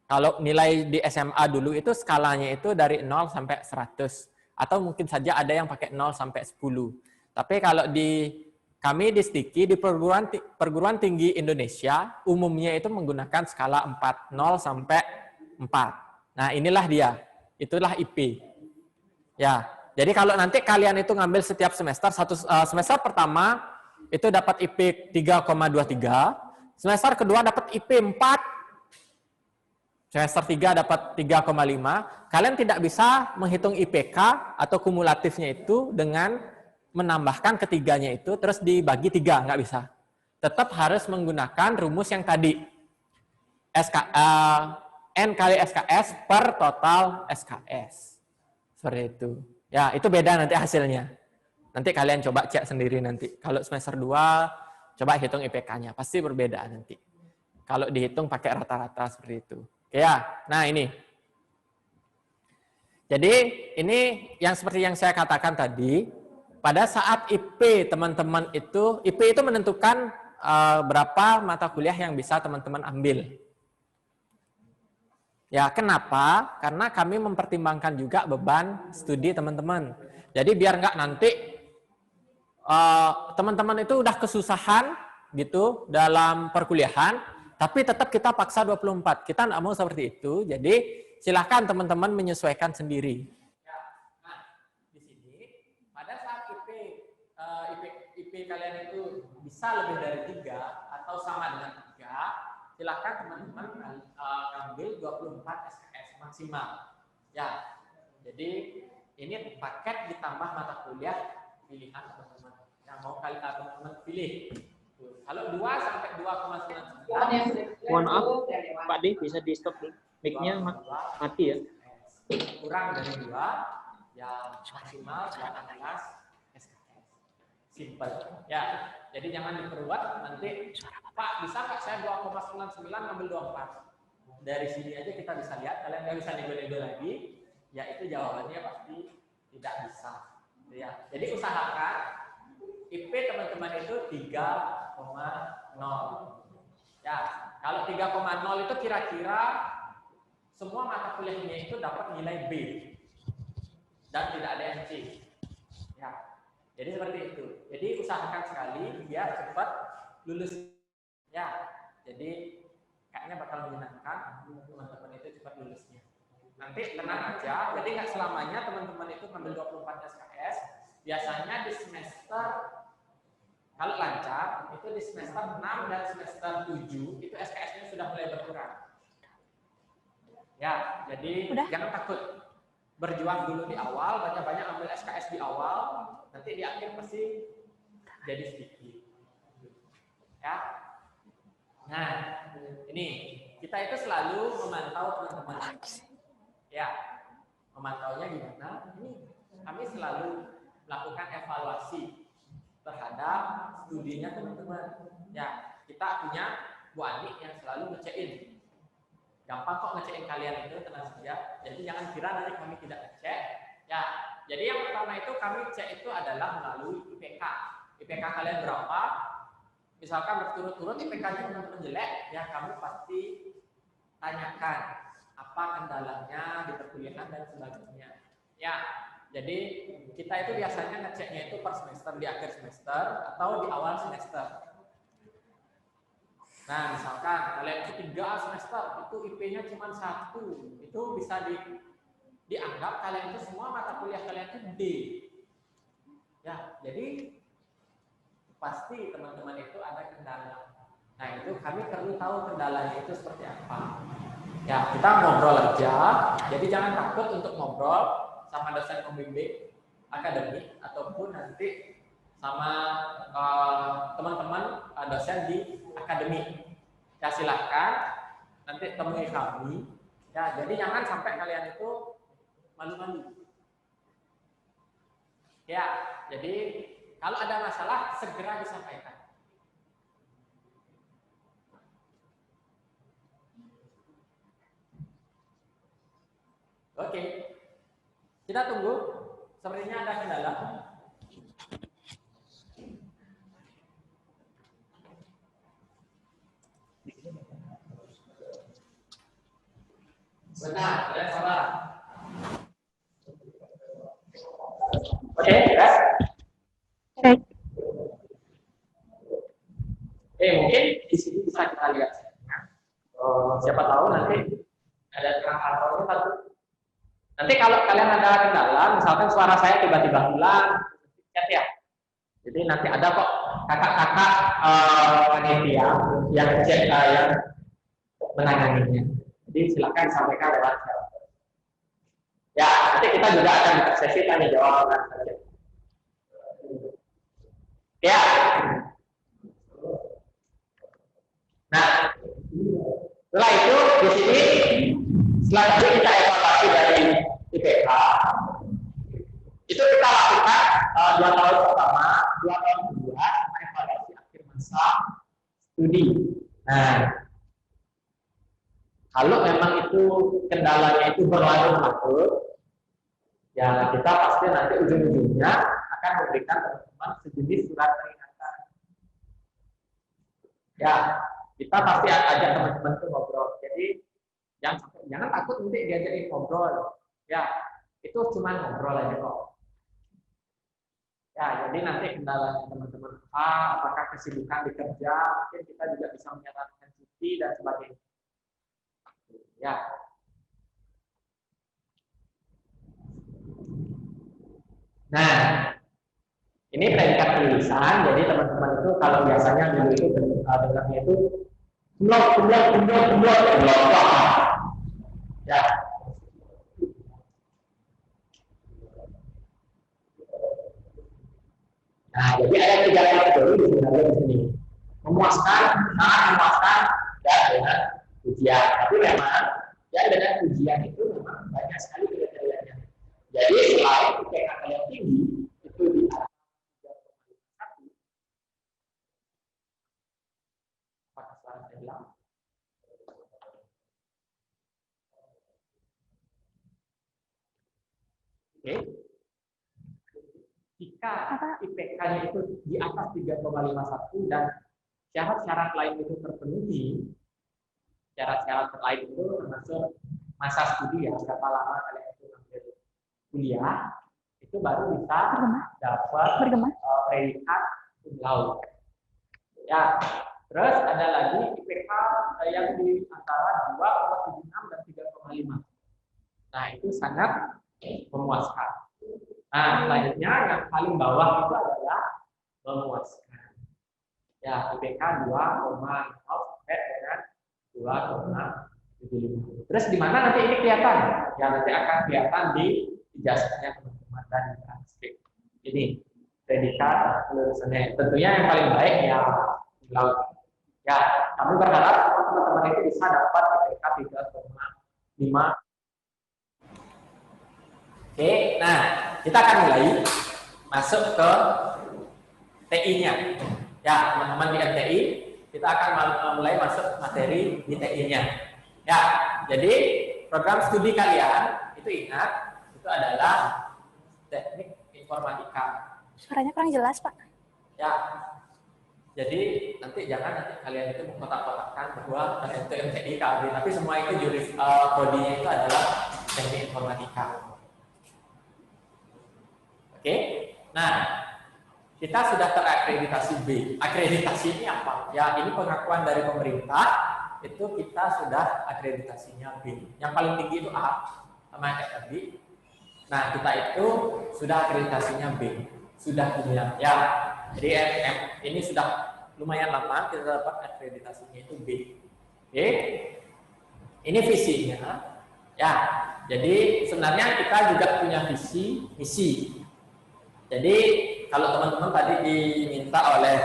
Kalau nilai di SMA dulu itu skalanya itu dari 0 sampai 100. Atau mungkin saja ada yang pakai 0 sampai 10. Tapi kalau kami di STIKI, di perguruan tinggi Indonesia, umumnya itu menggunakan skala 4, 0 sampai 4. Nah, inilah dia. Itulah IP. Ya, jadi kalau nanti kalian itu ngambil setiap semester, semester pertama itu dapat IP 3,23, semester kedua dapat IP 4, semester 3 dapat 3,5. Kalian tidak bisa menghitung IPK atau kumulatifnya itu dengan menambahkan ketiganya itu terus dibagi 3, nggak bisa. Tetap harus menggunakan rumus yang tadi. N kali SKS per total SKS. Seperti itu. Ya, itu beda nanti hasilnya. Nanti kalian coba cek sendiri nanti. Kalau semester 2, coba hitung IPK-nya. Pasti berbeda nanti. Kalau dihitung pakai rata-rata seperti itu. Ya, nah ini. Jadi ini yang seperti yang saya katakan tadi, pada saat IP teman-teman itu, IP itu menentukan berapa mata kuliah yang bisa teman-teman ambil. Ya, kenapa? Karena kami mempertimbangkan juga beban studi teman-teman. Jadi biar nggak nanti teman-teman itu udah kesusahan gitu dalam perkuliahan, tapi tetap kita paksa 24. Kita nggak mau seperti itu. Jadi silakan teman-teman menyesuaikan sendiri. Nah, di sini pada saat IP kalian itu bisa lebih dari 3 atau sama dengan 3, silakan teman-teman ambil 24 SKS maksimal. Ya, jadi ini paket ditambah mata kuliah pilihan teman-teman yang mau teman-teman pilih. Kalau 2 sampai 2,99. Mohon maaf, Pak D, bisa di stop mic-nya mati ya. Kurang dari 2, ya maksimal 18 SKS. Simple. Ya, jadi jangan diperbuat nanti, Pak, bisa nggak saya 2,99 ngambil 24? Dari sini aja kita bisa lihat, kalian nggak bisa nego-nego lagi, ya itu jawabannya pasti tidak bisa. Ya, jadi usahakan IP teman-teman itu 3,0. Ya, kalau 3,0 itu kira-kira semua mata kuliahnya itu dapat nilai B dan tidak ada NC. Ya, jadi seperti itu. Jadi usahakan sekali biar cepat lulus. Ya, Jadi kayaknya bakal menyenangkan teman-teman itu cepat lulusnya. Nanti tenang aja, jadi nggak selamanya teman-teman itu ngambil 24 SKS. Biasanya di semester, kalau lancar, itu di semester 6 dan semester 7, itu SKS-nya sudah mulai berkurang. Ya, jadi jangan takut. Berjuang dulu di awal, banyak-banyak ambil SKS di awal, nanti di akhir pasti jadi sedikit. Ya. Nah, ini kita itu selalu memantau teman-teman. Ya, memantaunya gimana? Ini kami selalu melakukan evaluasi terhadap studinya teman-teman. Ya, kita punya Bu Ani yang selalu ngecekin. Gampang kok ngecekin kalian itu, tenang saja. Jadi jangan kira nanti kami tidak ngecek. Ya, jadi yang pertama itu kami cek itu adalah melalui IPK. IPK kalian berapa? Misalkan berturut-turut IPK-nya teman-teman jelek, ya kamu pasti tanyakan apa kendalanya di perkuliahan dan sebagainya. Ya, jadi kita itu biasanya ngeceknya itu per semester, di akhir semester atau di awal semester. Nah, misalkan kalian itu 3 semester, itu IP-nya cuma 1, itu bisa dianggap kalian itu semua mata kuliah kalian itu D. Ya, jadi pasti teman-teman itu ada kendala. Nah, itu kami perlu tahu kendalanya itu seperti apa. Ya, kita ngobrol aja. Jadi jangan takut untuk ngobrol sama dosen pembimbing akademik ataupun nanti sama teman-teman dosen di akademik. Ya, silahkan nanti temui kami. Ya, jadi jangan sampai kalian itu malu-malu. Ya, jadi kalau ada masalah segera disampaikan. Oke, kita tunggu. Sepertinya ada kendala. Benar, kalian sabar. Oke, ya. Mungkin di sini bisa kita lihat. Siapa tahu nanti ada terang atau satu. Nanti kalau kalian ada kendala, misalkan suara saya tiba-tiba hilang, ya. Jadi nanti ada kok kakak-kakak panitia yang cek yang menanganinya. Jadi silakan sampaikan lewat chat. Ya, nanti kita juga akan sesi tanya jawab. Ya. Nah, setelah itu di sini selanjutnya kita evaluasi dari IPK. Itu kita lakukan 2 tahun pertama, 2 tahun kedua, evaluasi akhir masa studi. Nah, kalau memang itu kendalanya itu berlarut-larut, ya kita pasti nanti ujung-ujungnya akan memberikan teman-teman sejenis surat peringatan. Ya, kita pasti ajak teman-teman itu ngobrol. Jadi jangan takut nanti diajakin ngobrol. Ya, itu cuma ngobrol aja kok. Ya, jadi nanti kendalanya teman-teman apakah kesibukan di kerja, mungkin kita juga bisa menyarankan cuti dan sebagainya. Ya. Nah, ini predikat tulisan. Jadi teman-teman itu kalau biasanya dulu itu dengarnya itu kumlot. Ya. Nah, jadi ada 3 kategori di sini. Memuaskan, sangat memuaskan, dan dengan ujian. Tapi memang ya dengan ujian itu memang banyak sekali kriterianya. Jadi selain IPK kalian tinggi, itu di atas 3,1. Apakah suara saya hilang? Oke. Jika IPK-nya itu di atas 3,51 dan syarat-syarat lain itu terpenuhi, syarat-syarat lain itu termasuk masa studi ya, berapa lama kalian itu ambil kuliah, itu baru bisa dapat predikat cum laude. Ya, Terus ada lagi IPK yang di antara 2,76 dan 3,5. Nah, itu sangat memuaskan. Nah, selanjutnya yang paling bawah itu adalah memuaskan. Ya, IPK 2,0 sampai dengan 2,75. Terus di mana nanti ini kelihatan? Ya, nanti akan kelihatan di ijazahnya teman-teman dan di transkrip. Ini predikat lulusannya. Tentunya yang paling baik ya laut. Ya, kami berharap teman-teman itu bisa dapat IPK 3,5. Oke, nah kita akan mulai masuk ke TI-nya. Ya, teman-teman di MTI, kita akan mulai masuk materi di TI-nya. Ya, jadi program studi kalian itu ingat itu adalah teknik informatika. Suaranya kurang jelas, Pak. Ya, jadi nanti jangan nanti kalian itu mengkotak-kotakkan bahwa kalian itu MTI, KB, tapi semua itu prodinya itu adalah teknik informatika. Oke, nah kita sudah terakreditasi B. Akreditasi ini apa? Ya, ini pengakuan dari pemerintah. Itu kita sudah akreditasinya B. Yang paling tinggi itu A sama F tadi. Nah, kita itu sudah akreditasinya B. Sudah punya. Ya, jadi ini sudah lumayan lama kita dapat akreditasinya itu B. Oke, ini visinya. Ya, jadi sebenarnya kita juga punya visi, misi. Jadi kalau teman-teman tadi diminta oleh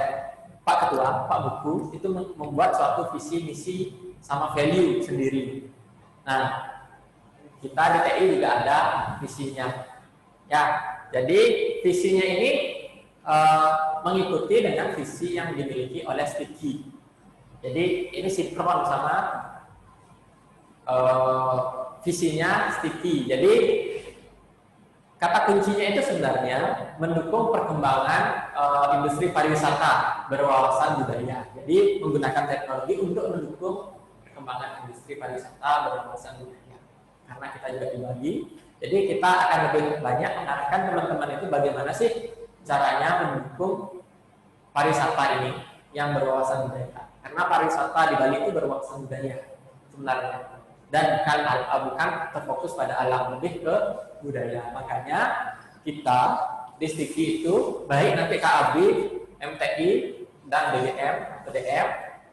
Pak Ketua, Pak Buku, itu membuat suatu visi, misi, sama value sendiri. Nah, kita di TI juga ada visinya. Ya, jadi visinya ini mengikuti dengan visi yang dimiliki oleh Sticky. Jadi ini sinkron sama visinya Sticky. Jadi kata kuncinya itu sebenarnya mendukung perkembangan industri pariwisata berwawasan budaya. Jadi menggunakan teknologi untuk mendukung perkembangan industri pariwisata berwawasan budaya. Karena kita juga dibagi, jadi kita akan lebih banyak mengarahkan teman-teman itu bagaimana sih caranya mendukung pariwisata ini yang berwawasan budaya. Karena pariwisata di Bali itu berwawasan budaya sebenarnya. Dan bukan terfokus pada alam, lebih ke budaya. Makanya kita di Sticky itu baik nanti KAB, MTI dan BDM, PDM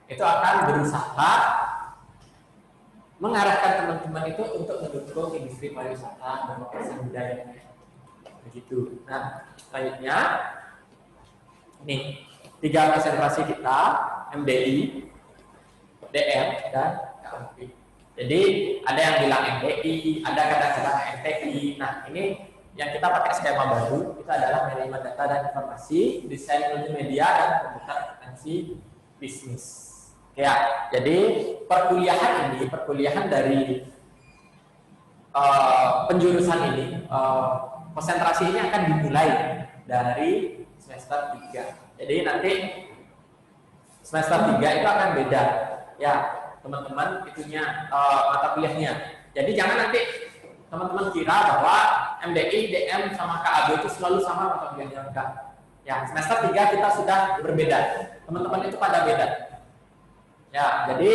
itu akan berusaha mengarahkan teman-teman itu untuk mendukung industri pariwisata dan wawasan budaya. Begitu. Nah, selanjutnya ini 3 konsentrasi kita, MDI, DM dan KAB. Jadi ada yang bilang MDI, ada kadang-kadang MTI. Nah, ini yang kita pakai skema baru itu adalah manajemen data dan informasi, desain multimedia dan komputer akuntansi bisnis. Ya, jadi perkuliahan dari penjurusan ini, konsentrasi ini akan dimulai dari semester 3. Jadi nanti semester 3 itu akan beda. Ya, teman-teman itunya mata kuliahnya. Jadi jangan nanti teman-teman kira bahwa MDI, DM sama KAB itu selalu sama mata kuliahnya. Enggak. Ya, semester 3 kita sudah berbeda. Teman-teman itu pada beda. Ya, jadi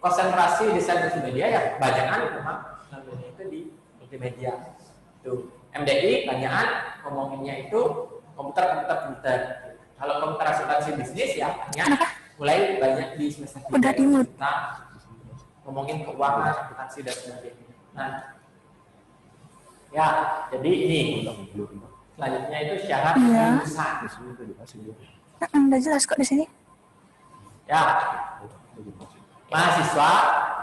konsentrasi desain multimedia ya bajangan memang ngambilnya itu di multimedia. Itu MDI banyakan ngomonginnya itu komputer. Kalau komputer akuntansi bisnis ya hanya mulai banyak di semester 3. Udah dimut. Kita ngomongin keuangan, akuntansi dan sebagainya. Nah, ya, jadi ini selanjutnya itu syarat lulusan. Udah jelas kok di sini. Ya, mahasiswa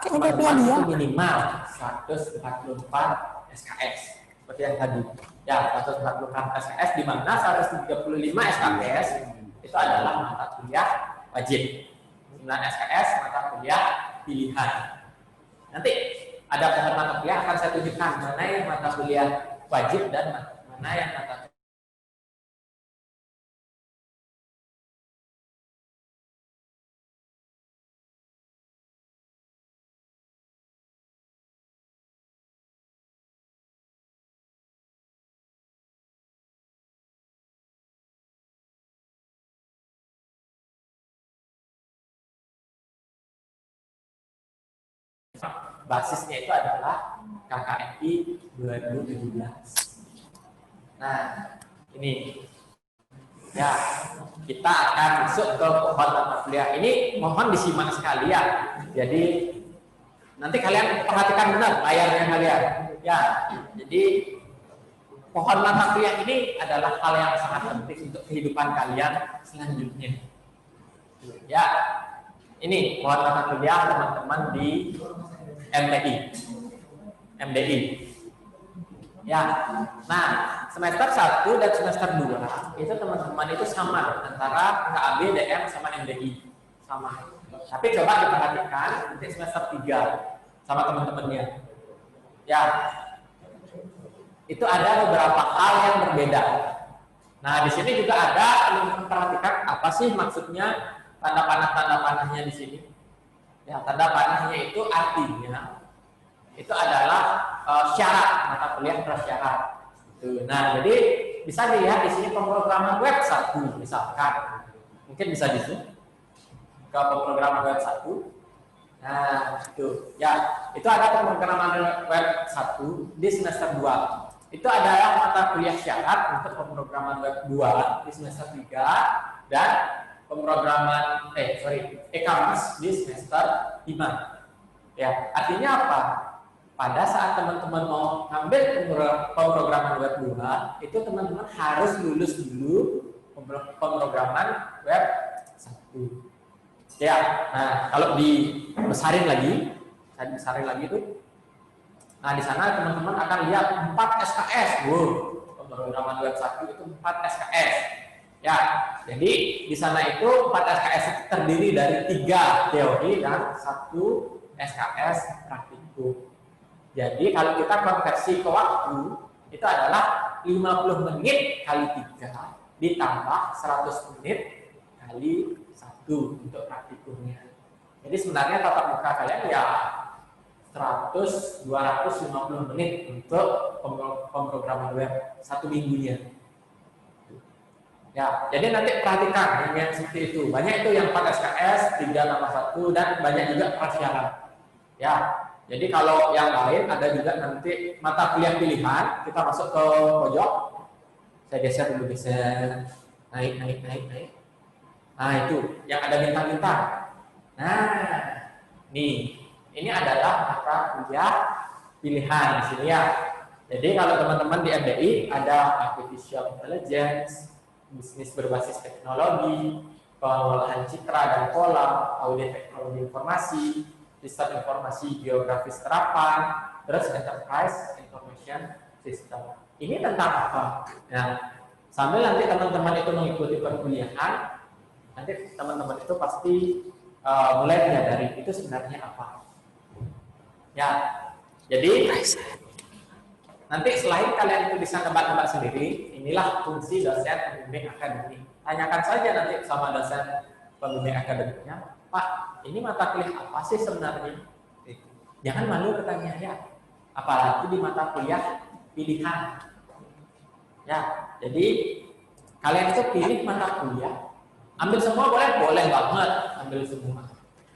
Kayaknya dia pilih dia. itu minimal 144 SKS seperti yang tadi. Ya, 144 SKS di mana 135 SKS itu adalah mata kuliah wajib. 9 SKS mata kuliah pilihan. Nanti ada pohon mata kuliah akan saya tunjukkan mana yang mata kuliah wajib dan mana yang mata basisnya itu adalah KKNI 2017. Nah, ini ya, kita akan masuk ke pohon mata kuliah. Ini mohon disimak sekalian. Jadi nanti kalian perhatikan benar layarnya kalian. Ya, jadi pohon mata kuliah ini adalah hal yang sangat penting untuk kehidupan kalian selanjutnya. Ya, ini pohon mata kuliah teman-teman di MDI. Ya, nah semester 1 dan semester 2 itu teman-teman itu sama antara KAB, DM sama MDI sama. Tapi coba diperhatikan nanti semester 3 sama teman-temannya. Ya, itu ada beberapa hal yang berbeda. Nah, di sini juga ada, teman-teman perhatikan apa sih maksudnya tanda panahnya di sini. Ya, tanda panahnya itu artinya itu adalah syarat mata kuliah prasyarat. Nah, jadi bisa dilihat di sini pemrograman web 1 misalkan. Mungkin bisa di zoom ke pemrograman web 1. Nah, itu. Ya, itu ada pemrograman web 1 di semester 2. Itu adalah mata kuliah syarat untuk pemrograman web 2 di semester 3 dan pemrograman e-commerce di semester 5. Ya, artinya apa? Pada saat teman-teman mau ngambil pemrograman web 2, itu teman-teman harus lulus dulu pemrograman web 1. Ya, nah kalau dibesarin lagi itu, nah di sana teman-teman akan lihat 4 SKS. Pemrograman web 1 itu 4 SKS. Ya, jadi di sana itu 4 SKS itu terdiri dari 3 teori dan 1 SKS praktikum. Jadi kalau kita konversi ke waktu, itu adalah 50 menit kali 3 ditambah 100 menit kali 1 untuk praktikumnya. Jadi sebenarnya tatap muka kalian ya 250 menit untuk pemrograman web 1 minggunya. Ya, jadi nanti perhatikan yang seperti itu. Banyak itu yang 4 SKS, 3 tambah 1, dan banyak juga prasyarat. Ya, jadi kalau yang lain ada juga nanti mata kuliah pilihan. Kita masuk ke pojok. Saya geser dulu, naik. Nah, itu yang ada bintang-bintang. Nah, nih, ini adalah mata kuliah pilihan di sini ya. Jadi kalau teman-teman di MDI ada Artificial Intelligence, bisnis berbasis teknologi, pengolahan citra dan pola, audit teknologi informasi, sistem informasi geografis terapan, terus enterprise information system. Ini tentang apa? Nah, sambil nanti teman-teman itu mengikuti perkuliahan, nanti teman-teman itu pasti mulai menyadari itu sebenarnya apa. Ya, jadi nanti selain kalian itu bisa nebak-nebak sendiri, inilah fungsi dosen pembimbing akademik. Tanyakan saja nanti sama dosen pembimbing akademiknya, Pak, ini mata kuliah apa sih sebenarnya? Jangan malu bertanya ya, apalagi di mata kuliah pilihan. Ya, jadi kalian itu pilih mata kuliah, ambil semua boleh banget ambil semua.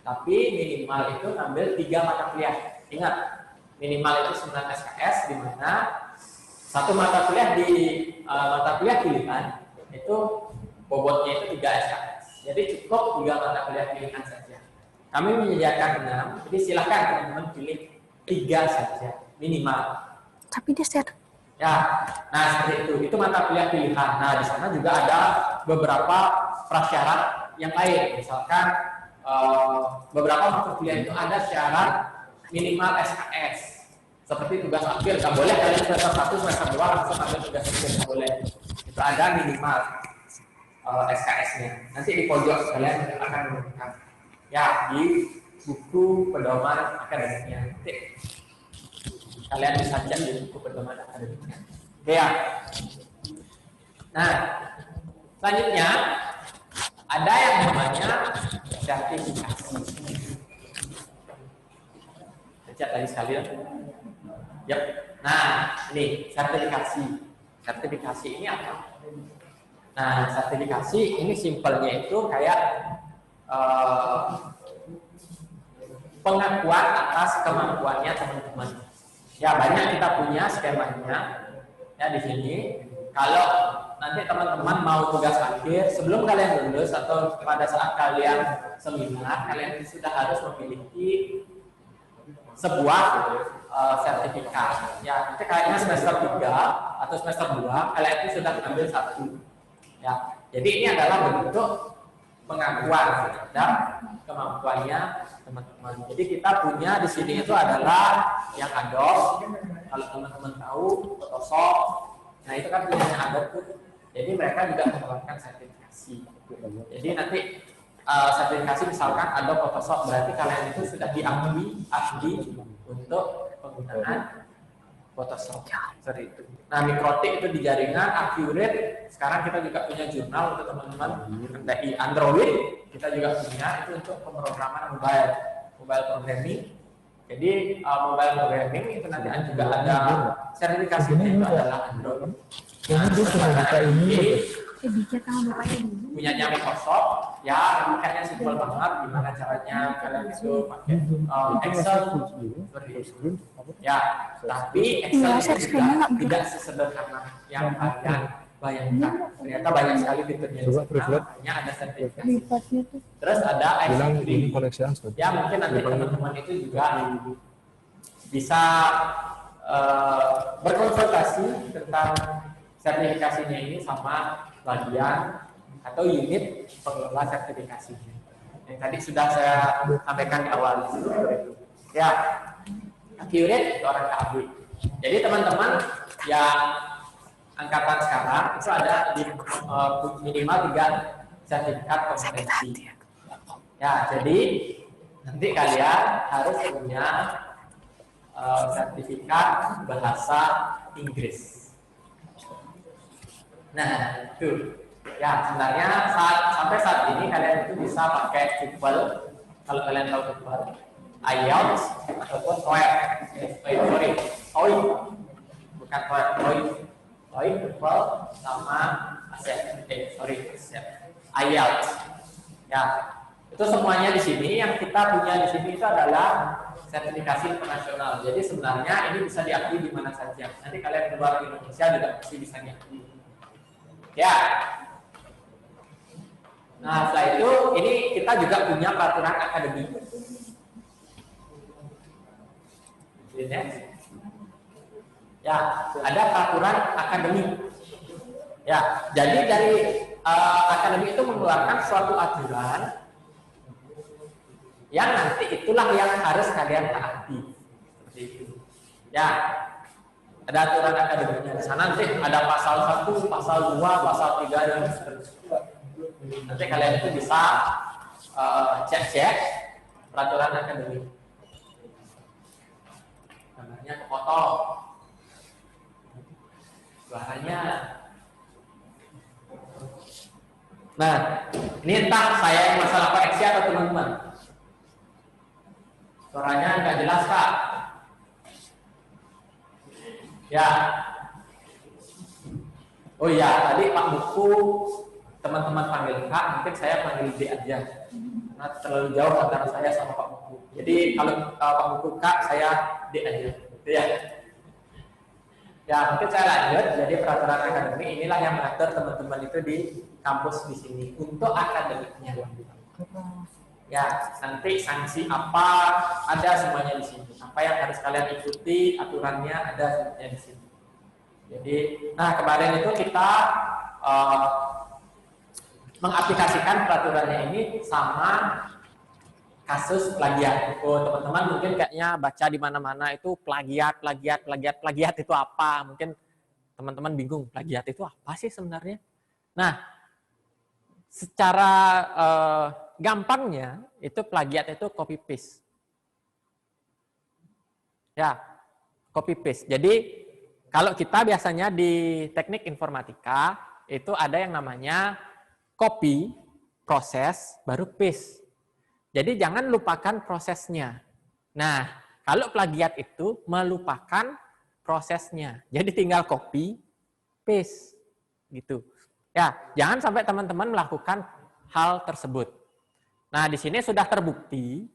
Tapi minimal itu ambil 3 mata kuliah. Ingat, minimal itu 9 SKS, di mana satu mata kuliah di mata kuliah pilihan itu bobotnya itu 3 SKS. Jadi cukup 3 mata kuliah pilihan saja. Kami menyediakan 6, jadi silahkan teman-teman pilih 3 saja minimal. Tapi dia share. Ya, nah seperti itu mata kuliah pilihan. Nah di sana juga ada beberapa prasyarat yang lain. Misalkan beberapa mata kuliah itu ada syarat minimal SKS. Seperti tugas akhir, nggak boleh kalian semester 1, semester 2 langsung ambil tugas akhir, nggak boleh. Itu ada minimal SKS-nya. Nanti di pojok kalian akan menemukan. Ya, di buku pedoman akademiknya. Nanti kalian bisa cek di buku pedoman akademiknya. Oke ya. Nah, selanjutnya ada yang namanya sertifikasi. Cek tadi sekalian. Yap. Nah, ini sertifikasi. Sertifikasi ini apa? Nah, sertifikasi ini simpelnya itu kayak pengakuan atas kemampuannya teman-teman. Ya, banyak kita punya skemanya ya di sini. Kalau nanti teman-teman mau tugas akhir, sebelum kalian lulus atau pada saat kalian seminar, kalian sudah harus memiliki sebuah sertifikat. Ya, nanti kayaknya semester 3 atau semester 2 kalian itu sudah mengambil satu. Ya, jadi ini adalah bentuk pengakuan terhadap kemampuannya teman-teman. Jadi kita punya di sini itu adalah yang Adobe, kalau teman-teman tahu Photoshop, nah itu kan punya Adobe tuh. Jadi mereka juga mengeluarkan sertifikasi. Jadi nanti sertifikasi misalkan Adobe Photoshop, berarti kalian itu sudah diakui ahli untuk penggunaan Photoshop seperti itu. Nah, mikrotik itu di jaringan, accurate. Sekarang kita juga punya jurnal untuk teman-teman TI Android. Kita juga punya itu untuk pemrograman mobile programming. Jadi mobile programming itu nanti juga ada sertifikasinya itu adalah Android. Nah, punyanya Microsoft, ya ini kayaknya simpel banget gimana caranya kalian itu pakai Excel seperti itu. Ya, tapi Excel itu juga tidak sesederhana yang kalian bayangkan. Ternyata banyak sekali fiturnya di sana, makanya ada sertifikasi. Terus ada ICT. Ya, mungkin nanti teman-teman itu juga bisa berkonsultasi tentang sertifikasinya ini sama bagian atau unit pengelola sertifikasinya. Yang tadi sudah saya sampaikan di awal itu. Ya, accurate orang KB. Jadi teman-teman yang angkatan sekarang itu ada di minimal 3 sertifikat kompetensi. Ya, jadi nanti kalian harus punya sertifikat bahasa Inggris. Nah, itu. Ya, sebenarnya sampai saat ini kalian itu bisa pakai TOEFL, kalau kalian tahu TOEFL, IELTS ataupun TOEIC, bukan TOEIC, TOEFL sama IELTS. Ya, itu semuanya di sini. Yang kita punya di sini itu adalah sertifikasi internasional. Jadi sebenarnya ini bisa diakui di mana saja. Nanti kalian keluar di Indonesia juga pasti bisa diakui. Ya. Nah, setelah itu ini kita juga punya peraturan akademik. Ya, ada peraturan akademik. Ya, jadi dari akademik itu mengeluarkan suatu aturan yang nanti itulah yang harus kalian taati. Seperti itu. Ya. Ada aturan akademiknya di sana, nanti ada pasal 1, pasal 2, pasal 3 dan seterusnya. Nanti kalian itu bisa cek-cek peraturan akademik. Namanya kepotong. Suaranya. Nah, ini entah saya yang masalah koneksi atau teman-teman. Suaranya nggak jelas, Kak. Ya. Oh iya, tadi Pak Buku teman-teman panggil Kak, mungkin saya panggil D aja. Karena terlalu jauh antara saya sama Pak Buku. Jadi kalau Pak Buku Kak, saya D aja. Gitu ya. Ya, mungkin saya lanjut. Jadi peraturan akademik inilah yang mengatur teman-teman itu di kampus di sini untuk akademiknya. Ya, nanti sanksi apa ada semuanya di sini. Apa yang harus kalian ikuti, aturannya ada semuanya di sini. Jadi, nah kemarin itu kita mengaplikasikan peraturannya ini sama kasus plagiat. Oh, teman-teman mungkin kayaknya baca di mana-mana itu plagiat itu apa? Mungkin teman-teman bingung, plagiat itu apa sih sebenarnya? Nah, secara gampangnya itu plagiat itu copy paste. Ya, copy paste. Jadi kalau kita biasanya di teknik informatika itu ada yang namanya copy, proses, baru paste. Jadi jangan lupakan prosesnya. Nah, kalau plagiat itu melupakan prosesnya. Jadi tinggal copy, paste gitu. Ya, jangan sampai teman-teman melakukan hal tersebut. Nah, di sini sudah terbukti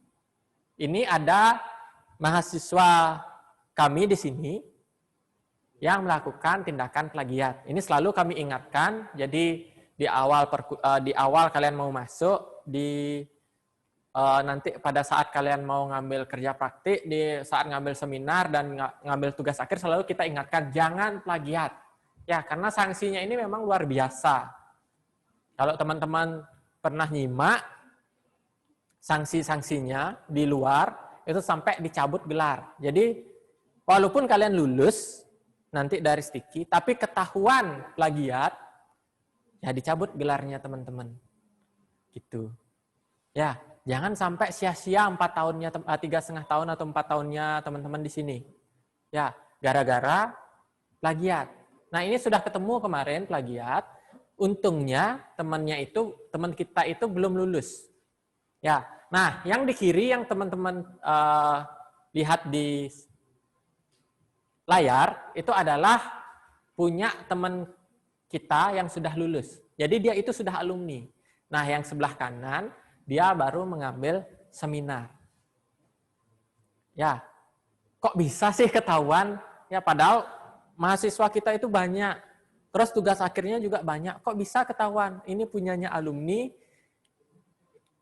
ini ada mahasiswa kami di sini yang melakukan tindakan plagiat. Ini selalu kami ingatkan. Jadi di awal kalian mau masuk, nanti pada saat kalian mau ngambil kerja praktik, di saat ngambil seminar dan ngambil tugas akhir, selalu kita ingatkan jangan plagiat. Ya, karena sanksinya ini memang luar biasa. Kalau teman-teman pernah nyimak, sanksi-sanksinya di luar itu sampai dicabut gelar. Jadi walaupun kalian lulus nanti dari Stiki, tapi ketahuan plagiat, ya dicabut gelarnya teman-teman. Gitu. Ya, jangan sampai sia-sia 4 tahunnya, 3,5 tahun atau 4 tahunnya teman-teman di sini. Ya, gara-gara plagiat. Nah, ini sudah ketemu kemarin plagiat. Untungnya teman kita itu belum lulus. Ya, nah yang di kiri yang teman-teman lihat di layar itu adalah punya teman kita yang sudah lulus. Jadi dia itu sudah alumni. Nah, yang sebelah kanan dia baru mengambil seminar. Ya, kok bisa sih ketahuan? Ya, padahal mahasiswa kita itu banyak. Terus tugas akhirnya juga banyak. Kok bisa ketahuan? Ini punyanya alumni.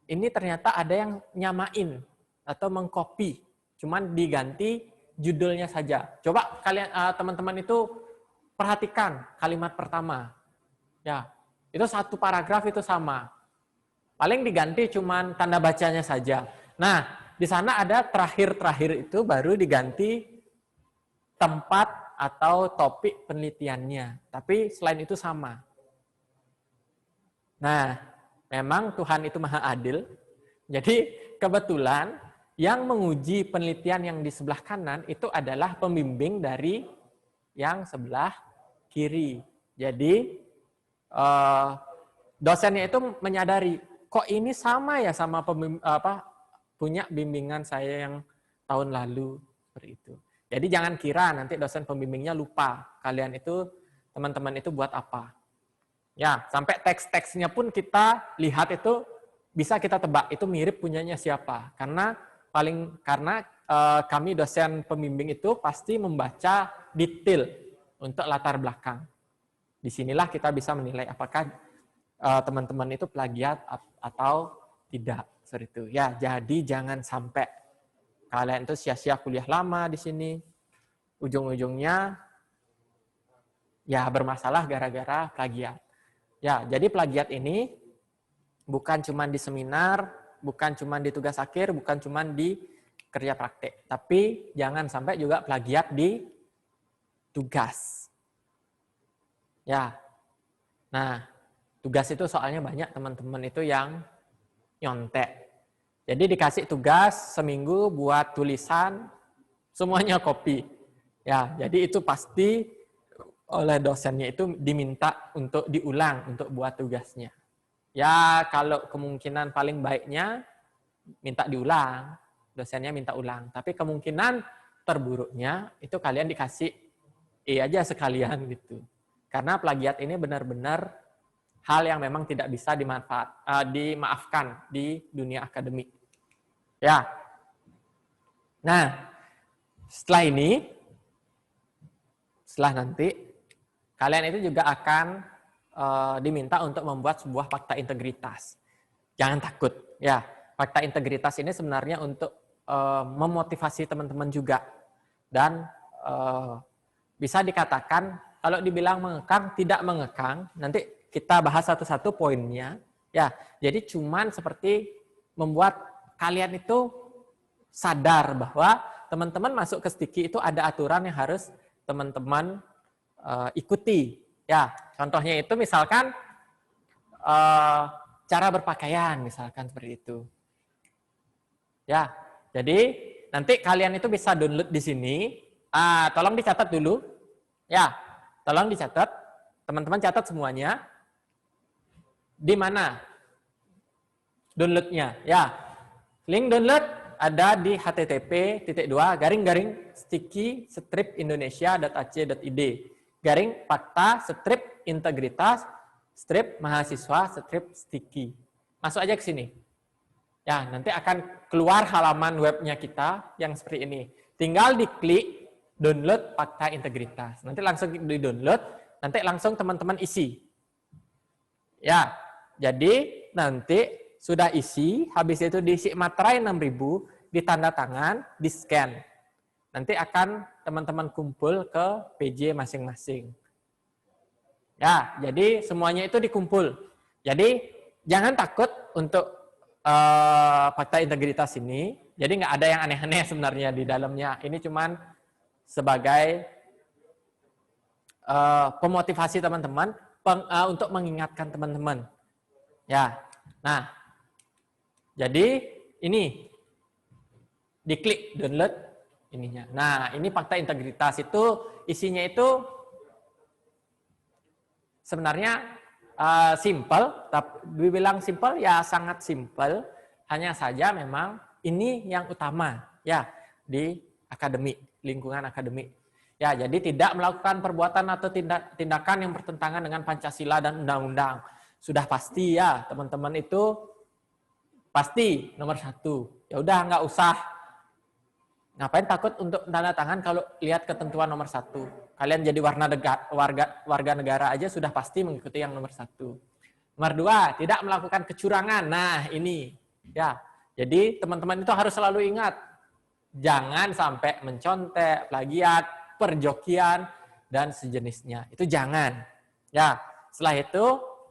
Ini ternyata ada yang nyamain atau mengcopy. Cuman diganti judulnya saja. Coba kalian teman-teman itu perhatikan kalimat pertama. Ya, itu satu paragraf itu sama. Paling diganti cuman tanda bacanya saja. Nah, di sana ada terakhir-terakhir itu baru diganti tempat atau topik penelitiannya. Tapi selain itu sama. Nah, memang Tuhan itu maha adil. Jadi kebetulan yang menguji penelitian yang di sebelah kanan itu adalah pembimbing dari yang sebelah kiri. Jadi dosennya itu menyadari, kok ini sama ya sama punya bimbingan saya yang tahun lalu seperti itu. Jadi jangan kira nanti dosen pembimbingnya lupa kalian itu teman-teman itu buat apa. Ya, sampai teks-teksnya pun kita lihat itu bisa kita tebak itu mirip punyanya siapa. Karena kami dosen pembimbing itu pasti membaca detail untuk latar belakang. Disinilah kita bisa menilai apakah teman-teman itu plagiat atau tidak. Seperti itu. Ya, jadi jangan sampai kalian itu sia-sia kuliah lama di sini. Ujung-ujungnya ya bermasalah gara-gara plagiat. Ya, jadi plagiat ini bukan cuma di seminar, bukan cuma di tugas akhir, bukan cuma di kerja praktek. Tapi jangan sampai juga plagiat di tugas. Ya. Nah, tugas itu soalnya banyak teman-teman itu yang nyontek. Jadi dikasih tugas seminggu buat tulisan, semuanya copy. Ya, jadi itu pasti oleh dosennya itu diminta untuk diulang untuk buat tugasnya. Ya, kalau kemungkinan paling baiknya minta diulang, dosennya minta ulang. Tapi kemungkinan terburuknya itu kalian dikasih aja sekalian gitu. Karena plagiat ini benar-benar hal yang memang tidak bisa dimaafkan di dunia akademik. Ya. Nah, setelah nanti, kalian itu juga akan diminta untuk membuat sebuah fakta integritas. Jangan takut. Ya, fakta integritas ini sebenarnya untuk memotivasi teman-teman juga. Dan bisa dikatakan, kalau dibilang mengekang, tidak mengekang, nanti kita bahas satu-satu poinnya. Ya, jadi cuman seperti membuat kalian itu sadar bahwa teman-teman masuk ke Stiki itu ada aturan yang harus teman-teman ikuti. Ya, contohnya itu misalkan cara berpakaian, misalkan seperti itu. Ya, jadi nanti kalian itu bisa download di sini. Tolong dicatat dulu. Ya, tolong dicatat. Teman-teman catat semuanya. Di mana downloadnya? Ya, link download ada di http://sticky-indonesia.ac.id /fakta-integritas mahasiswa Sticky. Masuk aja ke sini. Ya, nanti akan keluar halaman webnya kita yang seperti ini. Tinggal diklik download fakta integritas. Nanti langsung di-download, nanti langsung teman-teman isi. Ya, jadi nanti sudah isi, habis itu diisi materai 6.000, ditanda tangan, di-scan. Nanti akan teman-teman kumpul ke PJ masing-masing. Ya, jadi semuanya itu dikumpul. Jadi jangan takut untuk fakta integritas ini. Jadi nggak ada yang aneh-aneh sebenarnya di dalamnya. Ini cuman sebagai pemotivasi teman-teman untuk mengingatkan teman-teman. Ya, nah, jadi ini diklik download ininya. Nah, ini fakta integritas itu isinya itu sebenarnya simple, tapi dibilang simple ya sangat simple. Hanya saja memang ini yang utama ya di akademik, lingkungan akademik. Ya, jadi tidak melakukan perbuatan atau tindakan yang bertentangan dengan Pancasila dan undang-undang. Sudah pasti ya, teman-teman itu pasti nomor 1. Ya udah nggak usah. Ngapain takut untuk tanda tangan kalau lihat ketentuan nomor 1. Kalian jadi warga negara aja sudah pasti mengikuti yang nomor 1. Nomor 2, tidak melakukan kecurangan. Nah, ini ya. Jadi teman-teman itu harus selalu ingat, jangan sampai mencontek, plagiat, perjokian dan sejenisnya. Itu jangan. Ya. Setelah itu,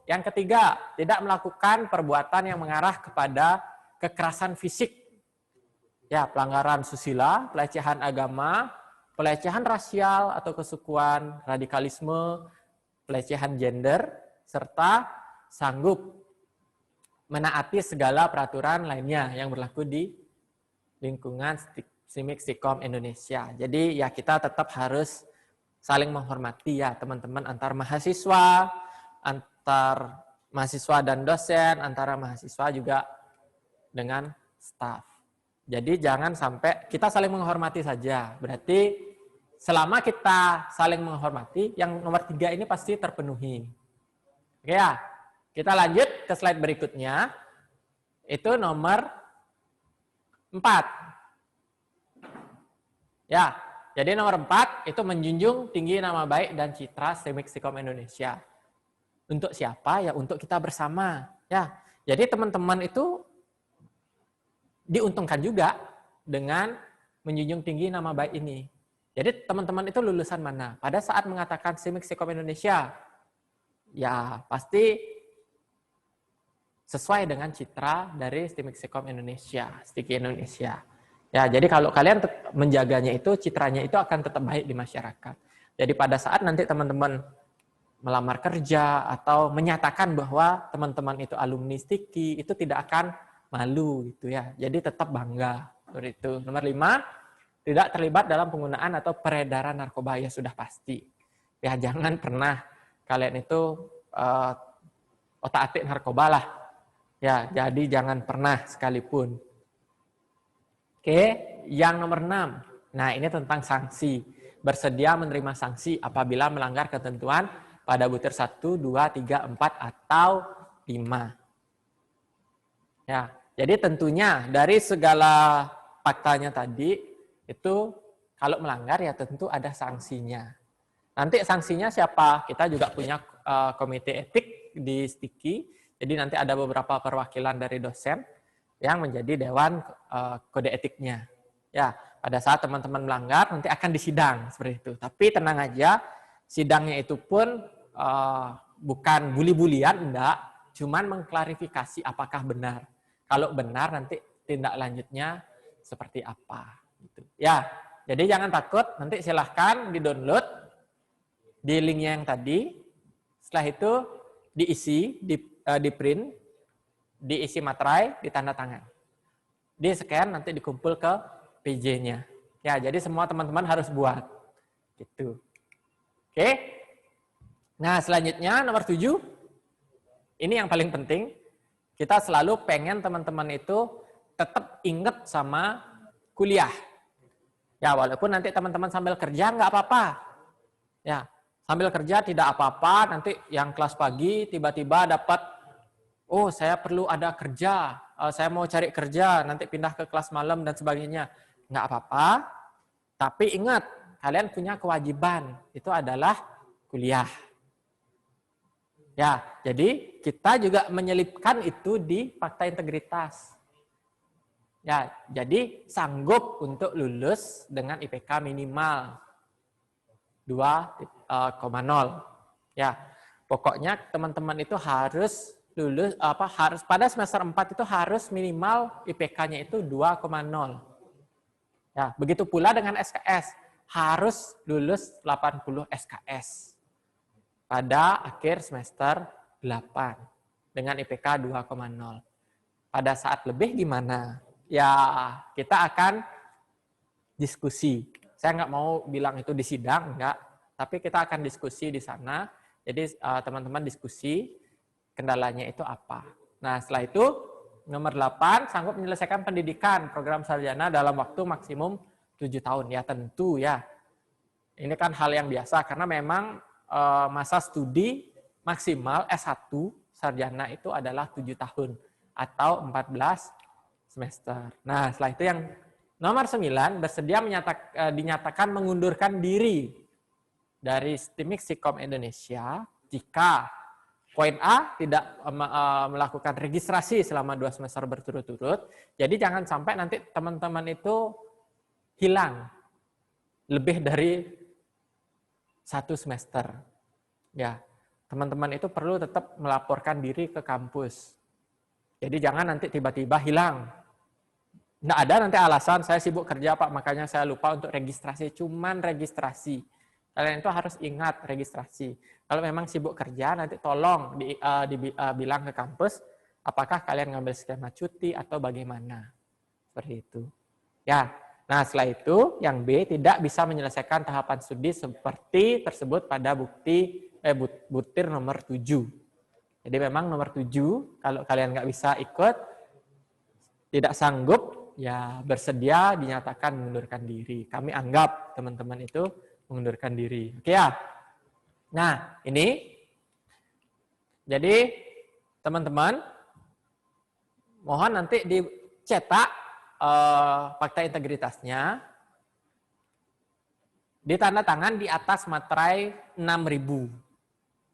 yang ketiga, tidak melakukan perbuatan yang mengarah kepada kekerasan fisik. Ya, pelanggaran susila, pelecehan agama, pelecehan rasial atau kesukuan, radikalisme, pelecehan gender, serta sanggup menaati segala peraturan lainnya yang berlaku di lingkungan STIMIK STIKOM Indonesia. Jadi ya kita tetap harus saling menghormati ya teman-teman antar mahasiswa dan dosen, antara mahasiswa juga dengan staf. Jadi jangan sampai kita saling menghormati saja. Berarti selama kita saling menghormati, yang nomor 3 ini pasti terpenuhi. Oke ya, kita lanjut ke slide berikutnya. Itu nomor 4. Ya, jadi nomor 4 itu menjunjung tinggi nama baik dan citra STIMIK STIKOM Indonesia. Untuk siapa? Ya untuk kita bersama. Ya, jadi teman-teman itu diuntungkan juga dengan menjunjung tinggi nama baik ini. Jadi teman-teman itu lulusan mana? Pada saat mengatakan STIMIK STIKOM Indonesia, ya pasti sesuai dengan citra dari STIMIK STIKOM Indonesia, STIKI Indonesia. Ya, jadi kalau kalian menjaganya itu, citranya itu akan tetap baik di masyarakat. Jadi pada saat nanti teman-teman melamar kerja atau menyatakan bahwa teman-teman itu alumni STIKI, itu tidak akan malu gitu ya. Jadi tetap bangga. Seperti itu. Nomor 5, tidak terlibat dalam penggunaan atau peredaran narkoba, ya sudah pasti. Ya jangan pernah kalian itu otak-atik narkoba lah. Ya, jadi jangan pernah sekalipun. Oke, yang nomor 6. Nah, ini tentang sanksi. Bersedia menerima sanksi apabila melanggar ketentuan pada butir 1, 2, 3, 4 atau 5. Ya, jadi tentunya dari segala faktanya tadi itu kalau melanggar ya tentu ada sanksinya. Nanti sanksinya siapa? Kita juga punya komite etik di STIKI. Jadi nanti ada beberapa perwakilan dari dosen yang menjadi dewan kode etiknya. Ya, pada saat teman-teman melanggar nanti akan disidang seperti itu. Tapi tenang aja, sidangnya itu pun bukan bully-bulian, enggak, cuman mengklarifikasi apakah benar. Kalau benar nanti tindak lanjutnya seperti apa gitu. Ya, jadi jangan takut, nanti silahkan di-download di linknya yang tadi. Setelah itu diisi, di-print, diisi materai, ditanda tangan. Di-scan nanti dikumpul ke PJ-nya. Ya, jadi semua teman-teman harus buat gitu. Oke. Nah, selanjutnya nomor 7. Ini yang paling penting. Kita selalu pengen teman-teman itu tetap inget sama kuliah. Ya, walaupun nanti teman-teman sambil kerja nggak apa-apa. Ya, sambil kerja tidak apa-apa. Nanti yang kelas pagi tiba-tiba dapat, oh saya perlu ada kerja. saya mau cari kerja, nanti pindah ke kelas malam dan sebagainya. Nggak apa-apa, tapi ingat, kalian punya kewajiban, itu adalah kuliah. Ya, jadi kita juga menyelipkan itu di fakta integritas. Ya, jadi sanggup untuk lulus dengan IPK minimal 2,0. Ya, pokoknya teman-teman itu harus lulus harus pada semester 4 itu harus minimal IPK-nya itu 2,0. Ya, begitu pula dengan SKS, harus lulus 80 SKS pada akhir semester 8 dengan IPK 2,0. Pada saat lebih gimana? Ya, kita akan diskusi. Saya nggak mau bilang itu di sidang, enggak. Tapi kita akan diskusi di sana. Jadi teman-teman diskusi kendalanya itu apa. Nah, setelah itu nomor 8, sanggup menyelesaikan pendidikan program sarjana dalam waktu maksimum 7 tahun. Ya tentu ya. Ini kan hal yang biasa karena memang masa studi maksimal S1 sarjana itu adalah 7 tahun atau 14 semester. Nah, setelah itu yang nomor 9, bersedia dinyatakan mengundurkan diri dari STIMIK Sikom Indonesia jika poin A tidak melakukan registrasi selama 2 semester berturut-turut. Jadi jangan sampai nanti teman-teman itu hilang lebih dari 1 semester. Ya, teman-teman itu perlu tetap melaporkan diri ke kampus. Jadi jangan nanti tiba-tiba hilang. Nggak ada nanti alasan, saya sibuk kerja Pak, makanya saya lupa untuk registrasi. Cuman registrasi. Kalian itu harus ingat registrasi. Kalau memang sibuk kerja, nanti tolong bilang ke kampus, apakah kalian ngambil skema cuti atau bagaimana. Seperti itu. Ya, nah setelah itu, yang B tidak bisa menyelesaikan tahapan studi seperti tersebut pada butir nomor 7. Jadi memang nomor 7, kalau kalian nggak bisa ikut, tidak sanggup, ya bersedia dinyatakan mengundurkan diri. Kami anggap teman-teman itu mengundurkan diri. Oke ya? Nah, ini. Jadi, teman-teman, mohon nanti dicetak fakta integritasnya, ditanda tangan di atas materai 6.000.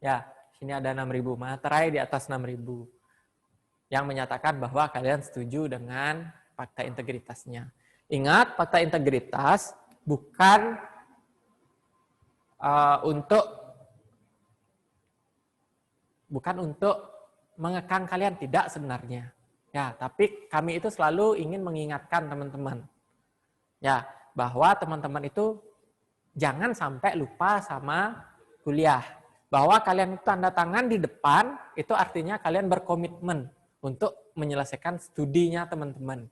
Ya, sini ada 6.000, materai di atas 6.000. Yang menyatakan bahwa kalian setuju dengan fakta integritasnya. Ingat, fakta integritas bukan untuk mengekang kalian, tidak sebenarnya. Ya, tapi kami itu selalu ingin mengingatkan teman-teman. Ya, bahwa teman-teman itu jangan sampai lupa sama kuliah. Bahwa kalian itu tanda tangan di depan, itu artinya kalian berkomitmen untuk menyelesaikan studinya teman-teman.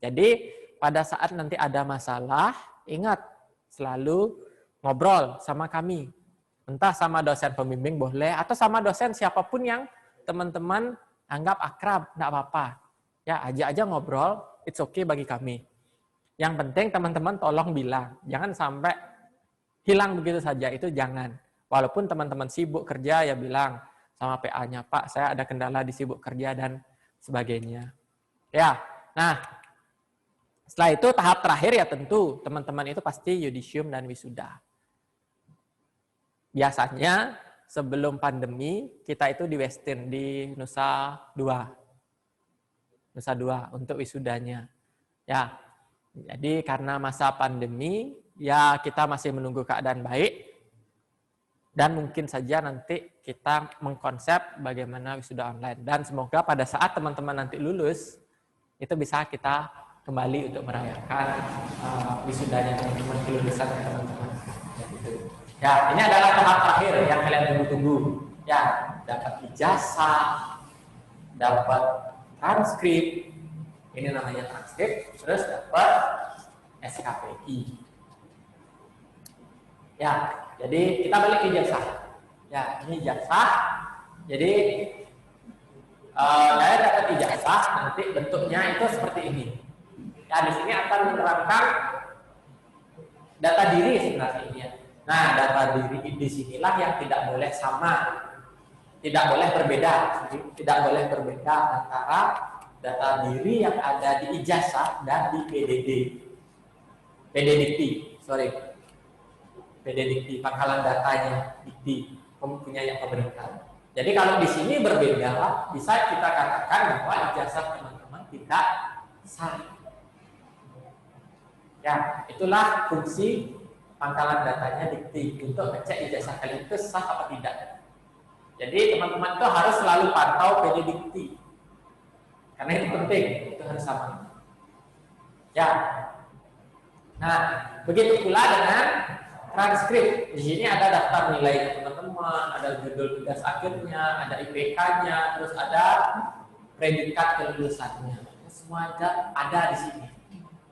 Jadi pada saat nanti ada masalah, ingat selalu ngobrol sama kami. Entah sama dosen pembimbing boleh, atau sama dosen siapapun yang teman-teman anggap akrab, enggak apa-apa. Ya, ajak aja ngobrol, it's okay bagi kami. Yang penting teman-teman tolong bilang, jangan sampai hilang begitu saja, itu jangan. Walaupun teman-teman sibuk kerja, ya bilang sama PA-nya, Pak, saya ada kendala di sibuk kerja dan sebagainya. Ya, nah, setelah itu tahap terakhir ya tentu teman-teman itu pasti yudisium dan wisuda. Biasanya sebelum pandemi kita itu di Westin di Nusa Dua untuk wisudanya. Ya, jadi karena masa pandemi ya kita masih menunggu keadaan baik dan mungkin saja nanti kita mengkonsep bagaimana wisuda online dan semoga pada saat teman-teman nanti lulus itu bisa kita kembali untuk merayakan wisudanya teman-teman, kelulusan teman-teman. Ya, ini adalah tahap terakhir yang kalian tunggu-tunggu. Ya, dapat ijazah, dapat transkrip, ini namanya transkrip, terus dapat SKPI. Ya, jadi kita balik ke ijazah. Ya, ini ijazah. Jadi kalian dapat ijazah, nanti bentuknya itu seperti ini. Ya, di sini akan menerangkan data diri sebenarnya ini ya. Nah, data diri di sinilah yang tidak boleh sama, tidak boleh berbeda antara data diri yang ada di ijazah dan di PDDikti, PDDikti, pangkalan datanya Dikti, mempunyai pemerintah. Jadi kalau di sini berbeda, bisa kita katakan bahwa ijazah teman-teman tidak sah. Ya, itulah fungsi pangkalan datanya Dikti untuk ngecek ijazah kalian itu sah apa tidak. Jadi teman-teman itu harus selalu pantau PDDikti, karena itu penting, itu harus sama. Ya, nah begitu pula dengan transkrip. Di sini ada daftar nilai teman-teman, ada judul tugas akhirnya, ada IPK-nya, terus ada predikat kelulusannya. Semua ada di sini.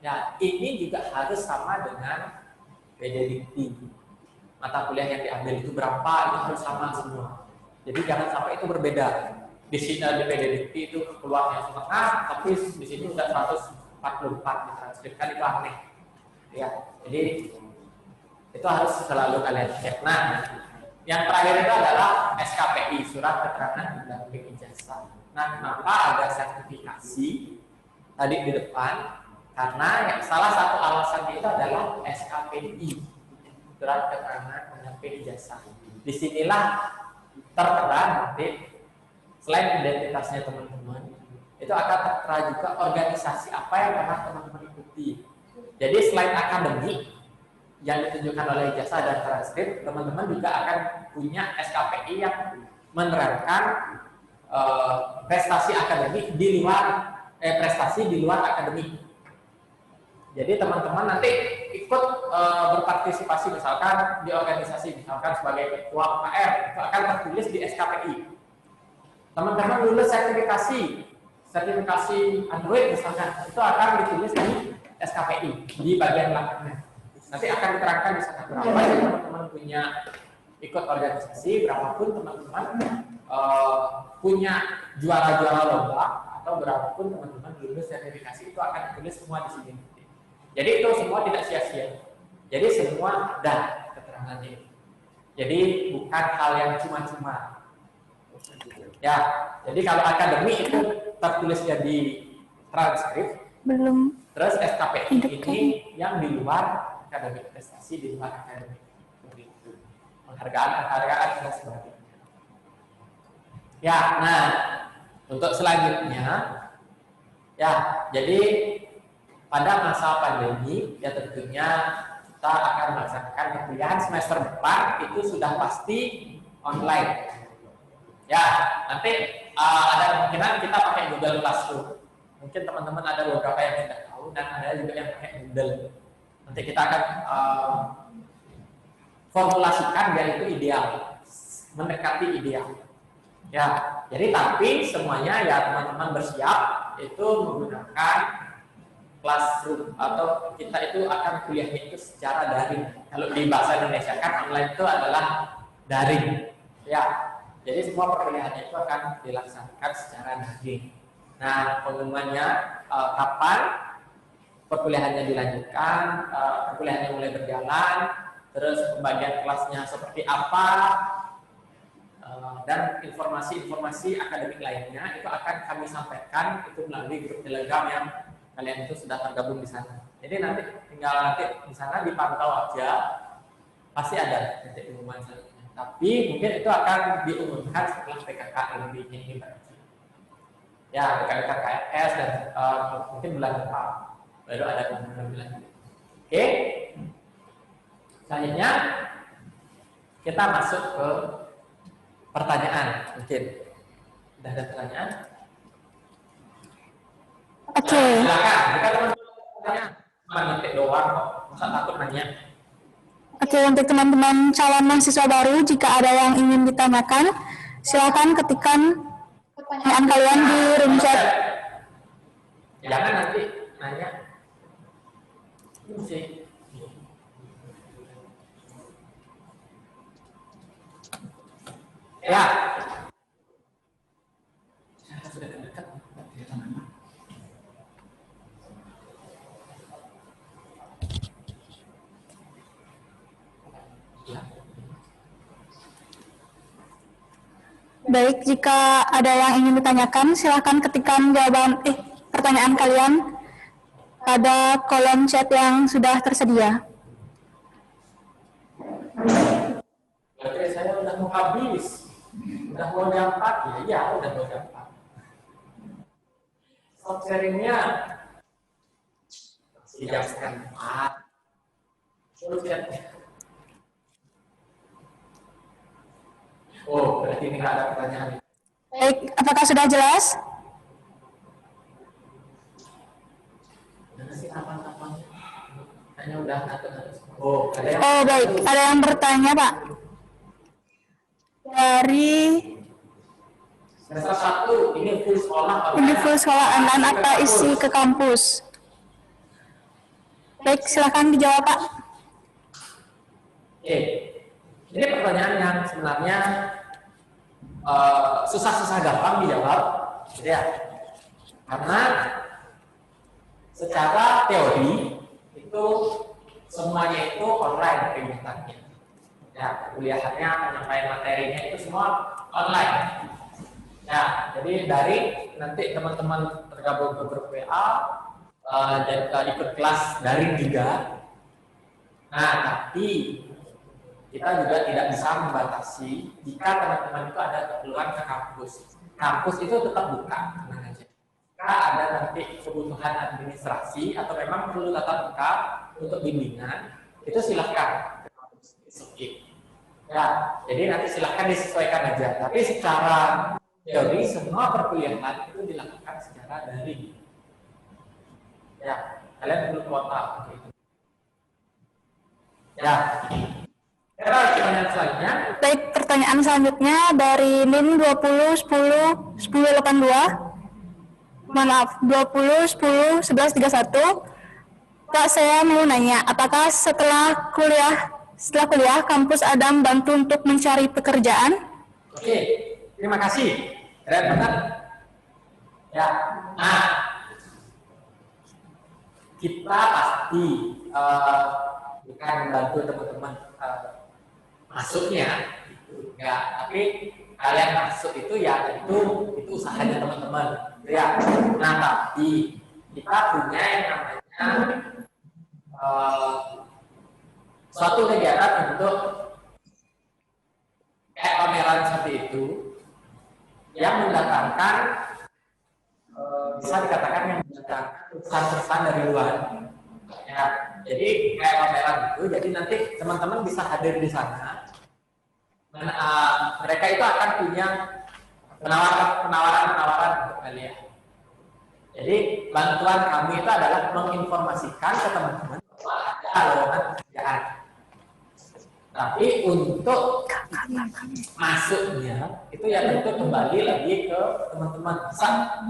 Ya, ini juga harus sama dengan PDDikti. Mata kuliah yang diambil itu berapa, itu harus sama semua. Jadi jangan sampai itu berbeda. Di sini di PDDikti itu keluarnya setengah, tapi di sini udah 144 ditranskripkan, itu aneh. Ya, jadi itu harus selalu kalian cek. Nah, yang terakhir itu adalah SKPI, surat keterangan pendamping ijazah. Nah, kenapa ada sertifikasi tadi di depan? Karena yang salah satu alasannya itu adalah SKPI, surat keterangan pendamping ijazah. Disinilah tertera nanti selain identitasnya teman-teman, itu akan tertera juga organisasi apa yang pernah teman-teman ikuti. Jadi selain akademik yang ditunjukkan oleh ijazah dan transkrip, teman-teman juga akan punya SKPI yang menerangkan prestasi akademik di luar prestasi di luar akademik. Jadi teman-teman nanti ikut berpartisipasi misalkan di organisasi, misalkan sebagai ketua UKR, itu akan tertulis di SKPI. Teman-teman lulus sertifikasi Android misalkan, itu akan ditulis di SKPI di bagian belakangnya. Nanti akan diterangkan di sana berapa yang teman-teman punya ikut organisasi, berapapun teman-teman punya juara-juara lomba, atau berapapun teman-teman lulus sertifikasi, itu akan ditulis semua di sini. Jadi itu semua tidak sia-sia. Jadi semua ada keterangannya. Jadi bukan hal yang cuma-cuma. Ya, jadi kalau akademik itu tertulisnya di transkrip. Belum. Terus SKPI ini yang di luar akademik, prestasi di luar akademik. Penghargaan dan sebagainya. Ya, nah untuk selanjutnya, ya jadi pada masa pandemi, ya tentunya kita akan melaksanakan kuliahan semester depan itu sudah pasti online. Ya, nanti ada kemungkinan kita pakai Google Classroom. Mungkin teman-teman ada beberapa yang tidak tahu dan ada juga yang pakai Google. Nanti kita akan formulasikan biar itu ideal, mendekati ideal. Ya, jadi tapi semuanya ya teman-teman bersiap itu menggunakan Classroom atau kita itu akan kuliahnya itu secara daring. Kalau di bahasa Indonesia kan online itu adalah daring. Ya, jadi semua perkuliahannya itu akan dilaksanakan secara daring. Nah, pengumumannya kapan perkuliahannya dilanjutkan, perkuliahannya mulai berjalan, terus pembagian kelasnya seperti apa, dan informasi-informasi akademik lainnya itu akan kami sampaikan itu melalui grup Telegram yang kalian itu sudah tergabung di sana. Jadi tinggal di sana dipantau aja, pasti ada titik pengumuman selanjutnya. Tapi mungkin itu akan diumumkan setelah PKKN ini berarti. Ya, PKKS dan mungkin bulan depan baru ada pengumuman bulan. Oke. Selanjutnya kita masuk ke pertanyaan. Mungkin sudah ada pertanyaan? Oke. Silakan. Jika teman-teman tanya, cuma ngetik doang kok. Masa takut nanya? Oke, untuk teman-teman calon mahasiswa baru, jika ada yang ingin ditanyakan, silakan ketikkan pertanyaan kalian di room chat. Jangan nanti nanya. Musik. Ya. Saya sudah dekat. Baik, jika ada yang ingin ditanyakan, silakan ketikkan pertanyaan kalian pada kolom chat yang sudah tersedia. Oke, saya udah mau habis. Udah mau jam 4 ya? Iya, udah mau jam 4. Stop sharingnya. Masih jam setengah 4. Terus chatnya. Oh, berarti ini nggak ada pertanyaan. Baik, apakah sudah jelas? Mana sih kapan-kapan? Kayaknya udah Oh, ada yang... Oh, baik. Ada yang bertanya, Pak. Dari semester 1, ini full sekolah. ini full sekolah online apa isi ke kampus? Baik, silakan dijawab, Pak. Oke, ini pertanyaan yang sebenarnya susah-susah gampang dijawab, gitu ya. Karena secara teori itu semuanya itu online kegiatannya. Ya, kuliahannya, penyampaian materinya itu semua online. Ya, jadi dari nanti teman-teman tergabung ke grup WA dan ikut kelas daring juga. Nah, tapi kita juga tidak bisa membatasi jika teman-teman itu ada keperluan ke kampus. Kampus itu tetap buka, tenang aja. Jika ada nanti kebutuhan administrasi atau memang perlu tatap muka untuk bimbingan, itu silahkan ke kampus. Oke. Ya, jadi nanti silahkan disesuaikan aja. Tapi secara teori semua perkuliahan itu dilakukan secara daring. Ya, kalian perlu kuota. Ya. Pertanyaan selanjutnya. Baik, pertanyaan selanjutnya dari NIM 20 10 1082. Maaf, 20 10 11 31. Kak, saya mau nanya, apakah setelah kuliah kampus ada membantu untuk mencari pekerjaan? Oke, terima kasih. Keren banget. Ya, nah kita pasti bukan membantu teman-teman masuknya, gitu. Ya, tapi kalian masuk itu ya itu usahanya teman-teman, gitu ya. Nah, tapi kita punya yang namanya suatu kegiatan untuk kayak pameran seperti itu yang mendatangkan bisa dikatakan yang mendatangkan pesan-pesan dari luar. Ya, jadi kayak pameran itu, jadi nanti teman-teman bisa hadir di sana. Mereka itu akan punya penawaran untuk kalian. Jadi bantuan kami itu adalah menginformasikan ke teman-teman bahwa ada lowongan pekerjaan. Tapi untuk masuknya itu ya tentu kembali lagi ke teman-teman.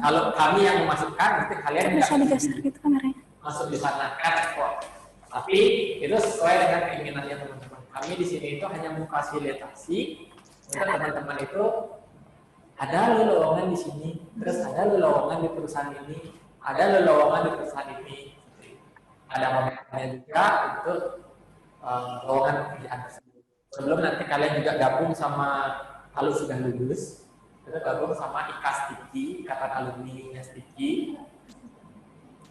Kalau kami yang memasukkan, nanti kalian Bisa digeser gitu kameranya. masuk di sana kan kok. Tapi itu sesuai dengan keinginannya teman-teman. Kami di sini itu hanya memfasilitasi untuk teman-teman itu ada lowongan di sini, terus ada lowongan di perusahaan ini, ada lowongan di perusahaan ini. Ada momennya juga untuk lowongan pekerjaan tersebut. Sebelum nanti kalian juga gabung sama, kalau sudah lulus, kita gabung sama IKAS Stiki, Ikatan Alumni Stiki.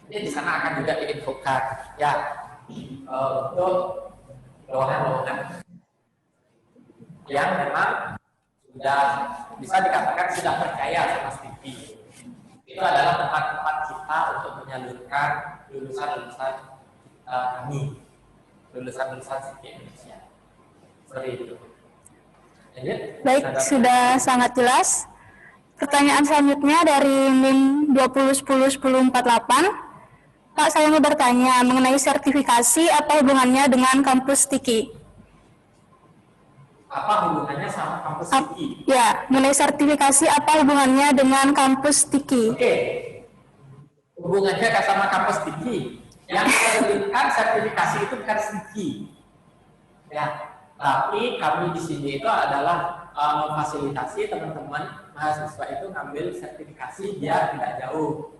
Jadi di sana akan juga diinfokan ya untuk lowongan-lowongan yang memang sudah bisa dikatakan sudah percaya sama Stiki. Itu adalah tempat-tempat kita untuk menyalurkan lulusan-lulusan kami, lulusan-lulusan Stiki Indonesia. Seperti itu. Baik, sudah sangat jelas. Pertanyaan selanjutnya dari NIM 20 10 10 48. Pak, saya mau bertanya mengenai sertifikasi, apa hubungannya dengan kampus Stiki? Apa hubungannya sama kampus Stiki? Ya, mengenai sertifikasi, apa hubungannya dengan kampus Stiki? Oke. Hubungannya sama kampus Stiki. Yang menerbitkan sertifikasi itu bukan Stiki. Ya, tapi kami di sini itu adalah memfasilitasi teman-teman mahasiswa itu ngambil sertifikasi biar tidak jauh.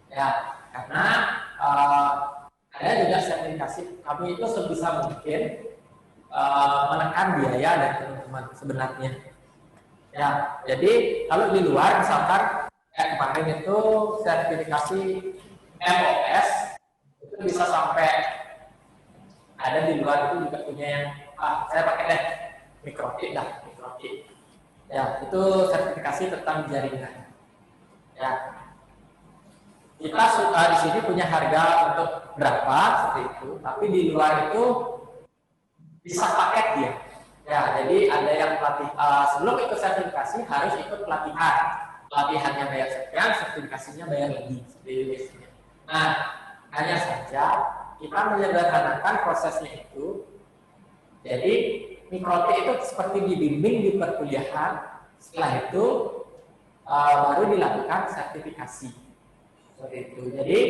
Ya, karena ada juga sertifikasi kami itu sebisa mungkin menekan biaya dari teman-teman sebenarnya. Ya, jadi kalau di luar misalkan kayak kemarin itu sertifikasi MOS itu bisa sampai ada di luar itu juga punya yang saya pakai deh mikrotik dah mikrotik. Ya, itu sertifikasi tentang jaringan. Ya, kita suka di sini punya harga untuk berapa seperti itu, tapi di luar itu bisa paket dia. Ya, jadi ada yang pelatih sebelum ikut sertifikasi harus ikut pelatihan. Pelatihannya bayar sekian, sertifikasinya bayar lebih seperti biasanya. Nah, hanya saja kita menyederhanakan prosesnya itu. Jadi mikrotik itu seperti dibimbing di perkuliahan. Setelah itu baru dilakukan sertifikasi. Seperti itu. Jadi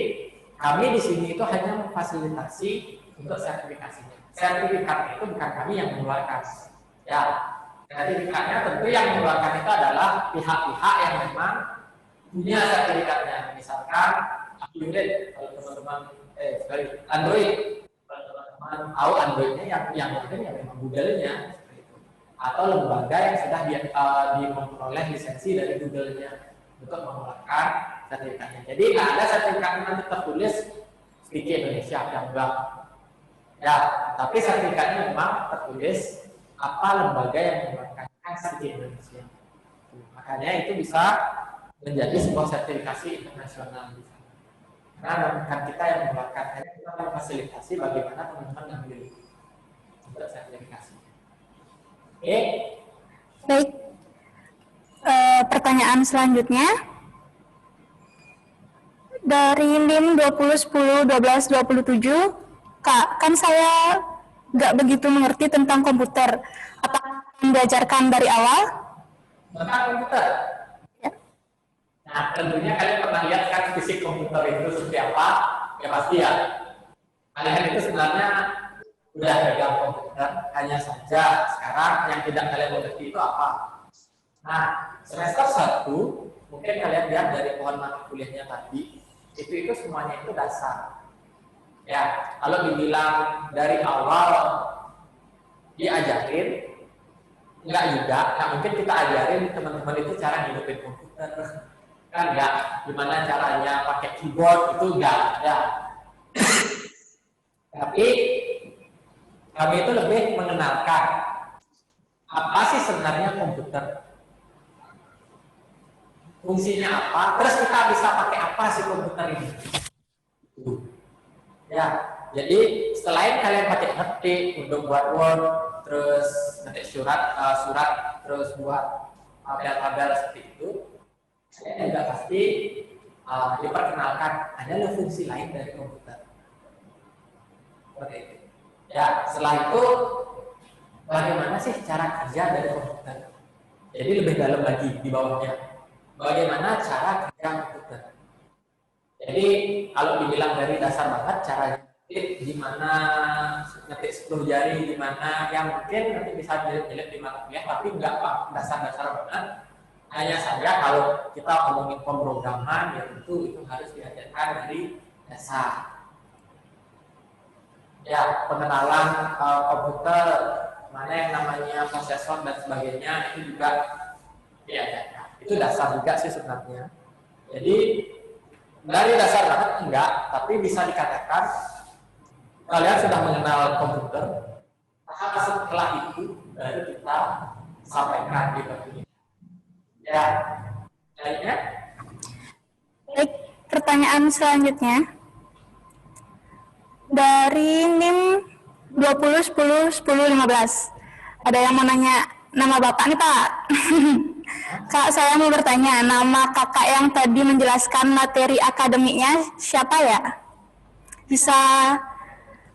kami di sini itu hanya memfasilitasi untuk sertifikasinya. Sertifikat itu bukan kami yang mengeluarkan. Ya, sertifikatnya tentu yang mengeluarkan itu adalah pihak-pihak yang memang punya sertifikatnya. Misalkan Android, kalau teman-teman Android, kalau teman-teman tahu Androidnya yang penting ya memang Google-nya, atau lembaga yang sudah memperoleh lisensi dari Google-nya untuk mengeluarkan sertifikatnya. Jadi ada sertifikat yang nanti tertulis sedikit Indonesia yang enggak. Ya, tapi sertifikatnya memang tertulis apa lembaga yang mengeluarkan sedikit Indonesia. Makanya itu bisa menjadi sebuah sertifikasi internasional. Karena bukan kita yang mengeluarkan, hanya kita memfasilitasi bagaimana teman-teman mengambil untuk sertifikasi. Oke. Baik. Pertanyaan selanjutnya dari NIM 2010 12 27. Kak, kan saya nggak begitu mengerti tentang komputer. Apakah diajarkan dari awal? Tentang komputer. Ya. Nah, tentunya kalian pernah lihat kan fisik komputer itu seperti apa? Ya pasti ya. Kalian itu sebenarnya udah pegang komputer, hanya saja sekarang yang tidak kalian mengerti itu apa? Nah, semester 1 mungkin kalian lihat dari pohon mata kuliahnya tadi, itu semuanya itu dasar. Ya, kalau dibilang dari awal diajarin, enggak juga. Nah, mungkin kita ajarin teman-teman itu cara hidupin komputer, kan enggak? Gimana caranya pakai keyboard itu enggak ada. Tapi kami itu lebih mengenalkan apa sih sebenarnya komputer, fungsinya apa, terus kita bisa pakai apa sih komputer ini. Ya, jadi selain kalian pakai ngetik untuk buat Word, terus ngetik surat, terus buat tabel-tabel seperti itu, saya juga pasti diperkenalkan ada fungsi lain dari komputer. Seperti itu. Ya, setelah itu bagaimana sih cara kerja dari komputer? Jadi lebih dalam lagi di bawahnya. Bagaimana cara kerja komputer? Jadi kalau dibilang dari dasar banget caranya gimana ngetik 10 jari, gimana yang mungkin nanti bisa dilihat di mata kuliah, tapi enggak dasar-dasar banget. Hanya saja kalau kita ngomongin pemrograman, ya tentu itu harus diajarkan dari dasar. Ya, pengenalan komputer, mana yang namanya prosesor dan sebagainya itu juga diajarkan. Itu dasar juga sih sebenarnya. Jadi dari dasar banget enggak, tapi bisa dikatakan kalian sudah mengenal komputer. Tahap setelah itu baru kita sampaikan di bagian. Ya, lainnya. Baik, pertanyaan selanjutnya dari NIM 20 10 10 15. Ada yang mau nanya nama Bapak nih, Pak. Kak, saya mau bertanya, nama kakak yang tadi menjelaskan materi akademiknya siapa ya? Bisa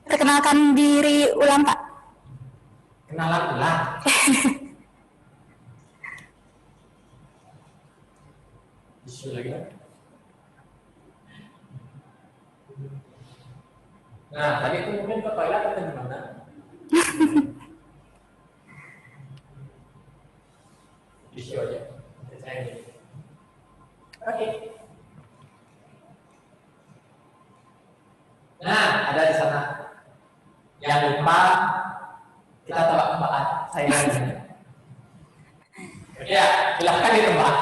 perkenalkan diri ulang, Pak? Kenalan ulang. Isu lagi. Nah, tadi itu mungkin ke toilet atau gimana? Isu aja. Oke. Nah, ada di sana. Jangan lupa kita tebak-tebakan. Saya nanya. Ya, silahkan ditebak.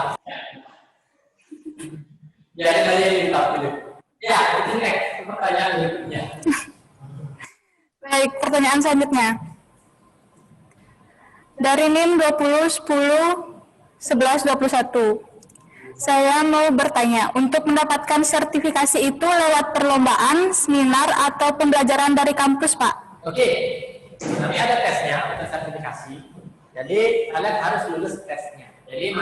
Jangan aja ditebak dulu. Ya, itu next pertanyaan berikutnya. Baik, pertanyaan selanjutnya. Dari NIM 20 10 11 21. Saya mau bertanya, untuk mendapatkan sertifikasi itu lewat perlombaan, seminar, atau pembelajaran dari kampus, Pak? Oke, nanti ada tesnya untuk sertifikasi. Jadi kalian harus lulus tesnya. Jadi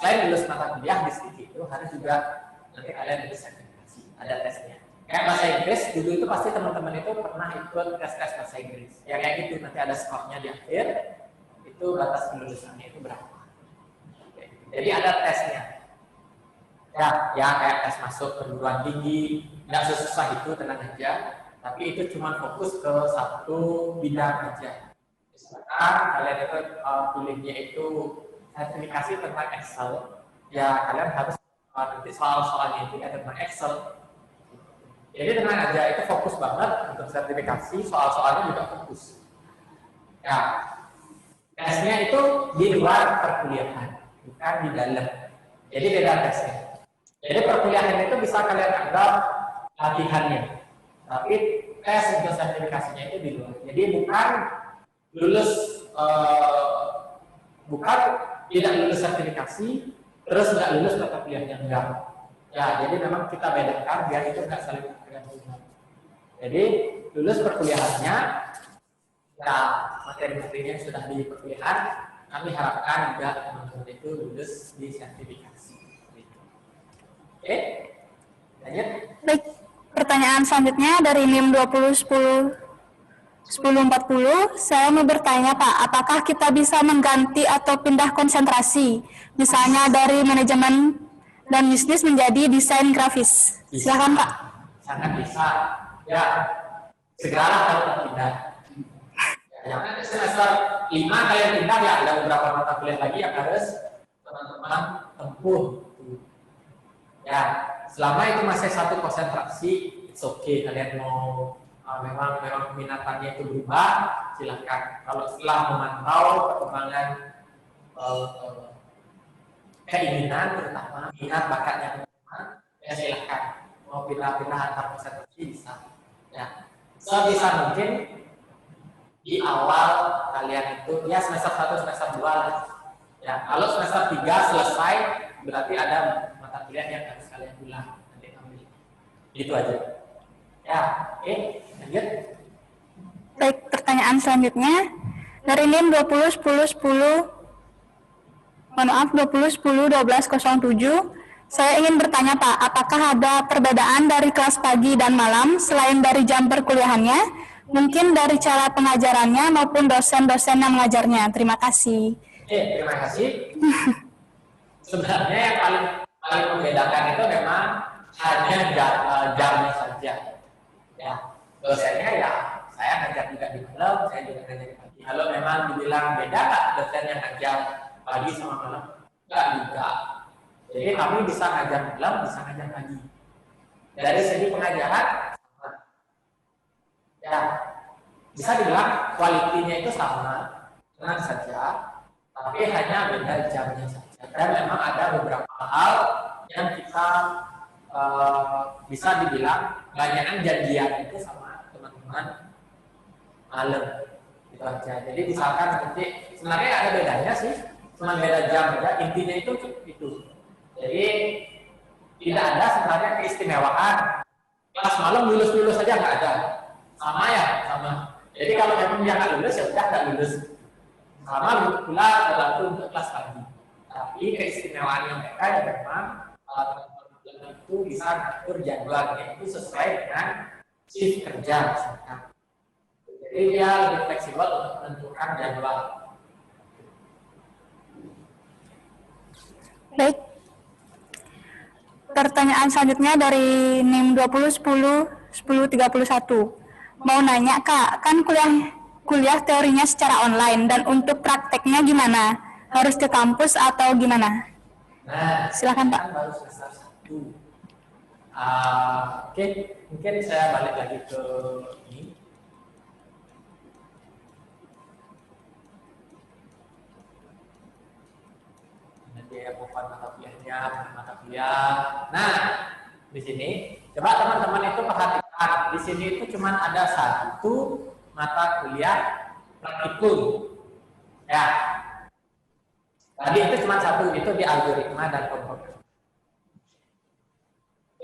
selain lulus mata kuliah di sini itu harus juga nanti kalian lulus sertifikasi. Ada tesnya. Kayak bahasa Inggris dulu itu pasti teman-teman itu pernah ikut tes bahasa Inggris. Ya kayak gitu nanti ada skornya di akhir. Itu batas kelulusannya itu berapa. Oke. Jadi ada tesnya. Ya kayak tes masuk perguruan tinggi, nggak susah itu, tenang aja. Tapi itu cuma fokus ke satu bidang aja. Misalkan kalian itu pilihnya itu sertifikasi tentang Excel, ya kalian harus nanti soal-soalnya itu ya tentang Excel. Jadi tenang aja, itu fokus banget untuk sertifikasi, soal-soalnya juga fokus. Ya, tesnya itu di luar perkuliahan, bukan di dalam. Jadi beda tesnya. Jadi perkuliahan itu bisa kalian anggap latihannya, tapi tes untuk sertifikasinya itu di luar. Jadi bukan lulus, bukan tidak lulus sertifikasi, terus nggak lulus mata kuliahnya, enggak. Ya, jadi memang kita bedakan biar itu nggak saling bergantungan. Jadi lulus perkuliahannya, ya materi-materinya yang sudah di perkuliahan, kami harapkan juga teman-teman itu lulus di sertifikasi. Oke, lanjut. Baik, pertanyaan selanjutnya dari NIM 20 10 1040, saya mau bertanya Pak, apakah kita bisa mengganti atau pindah konsentrasi, misalnya dari manajemen dan bisnis menjadi desain grafis? Silakan Pak. Sangat bisa. Ya, segeralah kalau terpindah. Ya, nanti semester 5 kalian pindah ya, ada beberapa mata kuliah lagi yang harus teman-teman tempuh. Ya, selama itu masih satu konsentrasi, it's okay. Kalian mau memang peminatannya itu berubah, silahkan. Kalau setelah memantau perkembangan keinginan, terutama minat bakatnya teman-teman, ya silahkan. Mau pindah-pindah antar konsentrasi bisa. Ya, sebisa mungkin di awal kalian itu ya semester 1, semester 2. Ya, kalau semester 3 selesai, berarti ada mata kuliah yang harus kalian ulang nanti ambil. Itu aja. Ya, oke, lanjut. Baik, pertanyaan selanjutnya dari NIM 20 10 10 1207. Saya ingin bertanya Pak, apakah ada perbedaan dari kelas pagi dan malam selain dari jam perkuliahannya, mungkin dari cara pengajarannya maupun dosen-dosen yang mengajarnya? Terima kasih. Oke, terima kasih. Sebenarnya yang paling membedakan itu memang hanya jamnya saja. Ya, dosennya ya saya ngajar juga di malam, saya juga ngajar di pagi. Kalau memang dibilang beda nggak dosen yang ngajar pagi sama malam? Nggak juga. Jadi kami bisa ngajar malam, bisa ngajar pagi. Dari segi pengajaran sama. Ya, bisa dibilang kualitinya itu sama, tenang saja, tapi hanya beda jamnya saja. Dan memang ada beberapa hal yang kita bisa dibilang banyakan janjian itu sama teman-teman malam itu aja. Jadi misalkan nanti sebenarnya ada bedanya sih, cuma beda jam aja. Intinya itu. Jadi tidak ada sebenarnya keistimewaan. Kelas malam lulus saja nggak ada. Sama ya, sama. Jadi kalau memang dia nggak lulus ya udah nggak lulus. Sama pula berlaku untuk kelas pagi. Tapi keistimewaannya mereka ya memang itu bisa ngatur jadwalnya itu sesuai dengan shift kerja misalkan. Jadi dia lebih fleksibel untuk menentukan jadwal. Baik. Pertanyaan selanjutnya dari NIM 20 10 10 31. Mau nanya Kak, kan kuliah teorinya secara online dan untuk prakteknya gimana? Harus ke kampus atau gimana? Nah, silakan Pak. Baru semester 1. Oke, mungkin saya balik lagi ke ini. biaya pokok mata kuliahnya, mata kuliah. Nah, di sini coba teman-teman itu perhatikan, di sini itu cuma ada satu mata kuliah praktikum. Ya, tadi itu cuma satu, itu di algoritma dan komputer.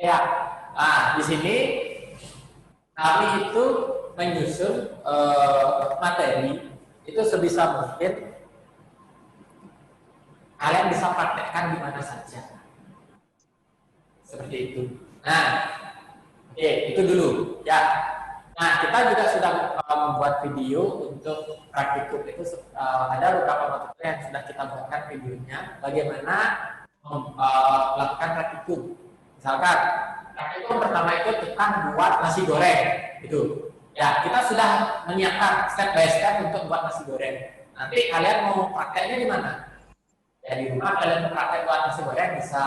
Ya, nah di sini kami itu menyusun materi itu sebisa mungkin kalian bisa praktekkan di mana saja. Seperti itu. Nah, oke, itu dulu. Ya. Nah, kita juga sudah membuat video untuk praktikum itu. Ada beberapa mata kuliah yang sudah kita buatkan videonya. Bagaimana melakukan praktikum. Misalkan, praktikum pertama itu tentang buat nasi goreng. Gitu. Ya, kita sudah menyiapkan step by step untuk buat nasi goreng. Nanti kalian mau prakteknya di mana? Ya, di rumah kalian praktek buat nasi goreng bisa.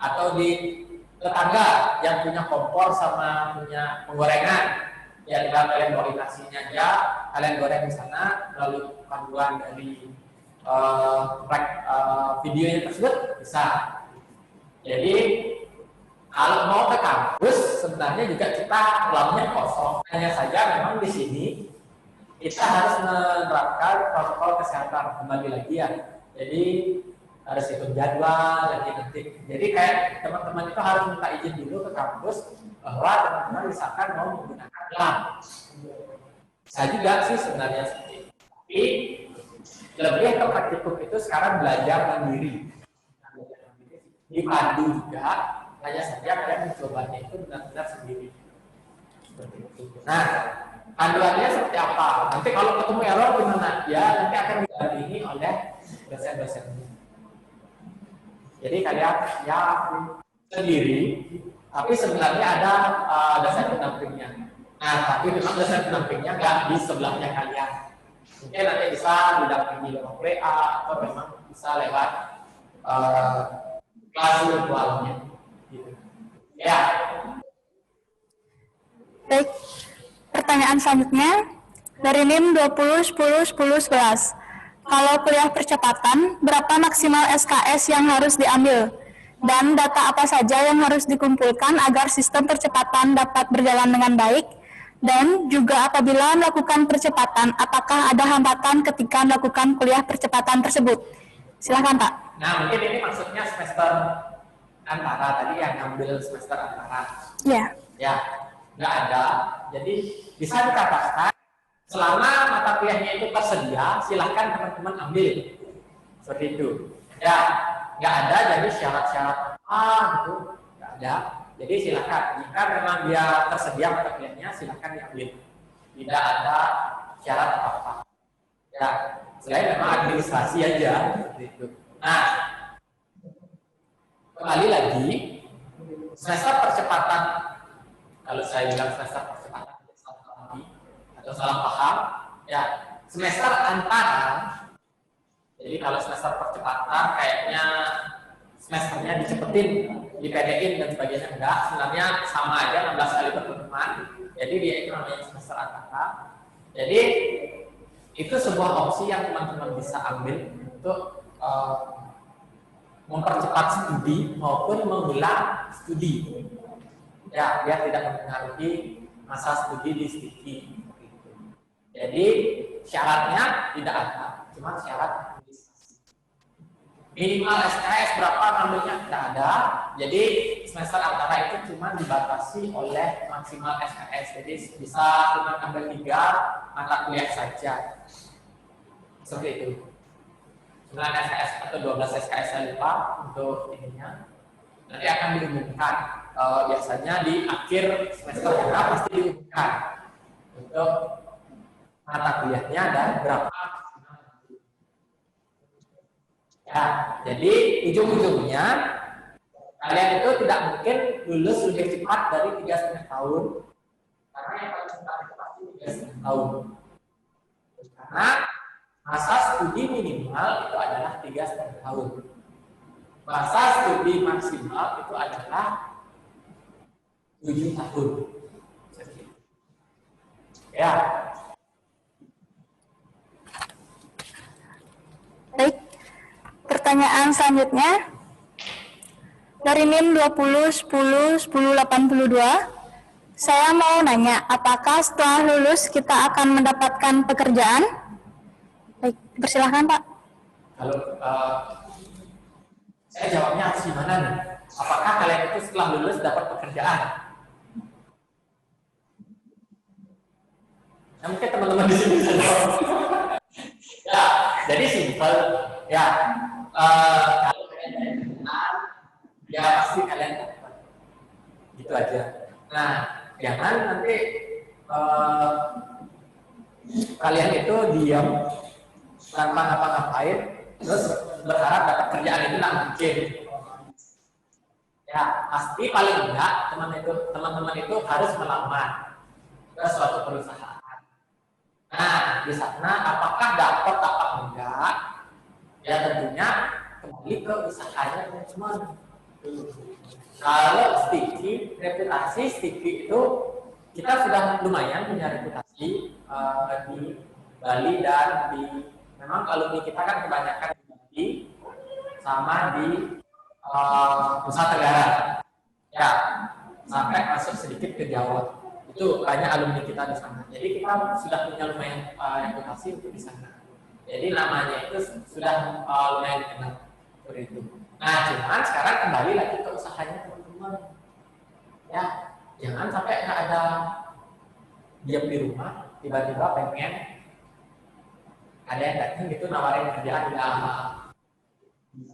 Atau di tetangga yang punya kompor sama punya penggorengan, ya tinggal kalian bawa nasinya aja, kalian goreng di sana melalui panduan dari videonya tersebut bisa. Jadi kalau mau ke kampus sebenarnya juga kita pulamnya kosong, hanya saja memang di sini kita harus menerapkan protokol kesehatan kembali lagi ya. Jadi harus ikut jadwal nanti. Jadi kayak teman-teman itu harus minta izin dulu ke kampus bahwa teman-teman misalkan mau menggunakan lab. Saya juga sih sebenarnya seperti itu. Tapi lebih ke praktikum itu sekarang belajar mandiri. Dipandu juga, hanya saja kalian mencobanya itu benar-benar sendiri. Seperti itu. Nah, panduannya seperti apa? Nanti kalau ketemu error gimana? Ya nanti akan didampingi oleh dosen-dosennya. Jadi kalian ya sendiri, tapi sebenarnya ada dosen pendampingnya. Nah, tapi memang dosen pendampingnya nggak di sebelahnya kalian. Mungkin nanti bisa didampingi lewat WA atau memang bisa lewat kelas virtualnya. Gitu. Ya. Baik, pertanyaan selanjutnya dari NIM 20 10 10 11. Kalau kuliah percepatan, berapa maksimal SKS yang harus diambil? Dan data apa saja yang harus dikumpulkan agar sistem percepatan dapat berjalan dengan baik? Dan juga apabila melakukan percepatan, apakah ada hambatan ketika melakukan kuliah percepatan tersebut? Silakan Pak. Nah, mungkin ini maksudnya semester antara, tadi yang ngambil semester antara. Ya. Ya, nggak ada. Jadi bisa dikatakan selama mata kuliahnya itu tersedia, silahkan teman-teman ambil. Seperti itu. Ya, nggak ada jadi syarat-syarat gitu, nggak ada. Jadi silahkan. Jika memang dia tersedia mata kuliahnya, silahkan diambil. Tidak ada syarat apa-apa. Ya, selain memang administrasi aja. Seperti itu. Nah, kembali lagi, semester percepatan. Kalau saya bilang semester percepatan, atau salah paham, ya semester antara. Jadi kalau semester percepatan kayaknya semesternya dicepetin, dipedekin dan sebagainya, enggak, sebenarnya sama aja 16 kali pertemuan. Jadi dia itu namanya semester antara. Jadi itu sebuah opsi yang teman-teman bisa ambil untuk mempercepat studi maupun mengulang studi. Ya, biar tidak mempengaruhi masa studi di studi. Jadi syaratnya tidak ada, cuma syarat administrasi. Minimal SKS berapa ngambilnya tidak ada. Jadi semester antara itu cuma dibatasi oleh maksimal SKS. Jadi bisa cuma ambil 3 mata kuliah saja. Seperti itu. 9 SKS atau 12 SKS saya lupa untuk ininya. Nanti akan diumumkan. Biasanya di akhir semester kita pasti diumumkan untuk mata kuliahnya dan berapa. Ya, jadi ujung-ujungnya kalian itu tidak mungkin lulus lebih cepat dari 3,5 tahun, karena yang paling cepat itu pasti 3,5 tahun. Karena masa studi minimal itu adalah 3,5 tahun. Masa studi maksimal itu adalah 7 tahun. Ya. Baik. pertanyaan selanjutnya dari NIM 20101082. Saya mau nanya, apakah setelah lulus kita akan mendapatkan pekerjaan? Baik, persilahkan Pak. Kalau saya jawabnya harus gimana nih? Apakah kalian itu setelah lulus dapat pekerjaan? Nah, mungkin teman-teman di sini bisa jawab. Ya, jadi simpel. Ya, kalau kalian kenal, ya pasti kalian dapat. Gitu aja. Nah, jangan nanti kalian itu diam tanpa ngapa-ngapain, terus berharap dapat kerjaan itu nggak mungkin. Ya, pasti paling enggak teman-teman itu harus melamar ke suatu perusahaan. Nah, di sana apakah dapat apa enggak? Ya tentunya kembali ke usahanya teman-teman. Kalau sticky, reputasi sticky itu kita sudah lumayan punya reputasi di Bali dan di memang alumni kita kan kebanyakan di Bali sama di Nusa Tenggara. Ya, sampai masuk sedikit ke Jawa. Itu banyak alumni kita di sana. Jadi kita sudah punya lumayan reputasi untuk di sana. Jadi namanya itu sudah lumayan dikenal seperti itu. Nah, cuman sekarang kembali lagi ke usahanya teman-teman. Ya, jangan sampai nggak ada diam di rumah, tiba-tiba pengen ada yang datang gitu nawarin kerjaan di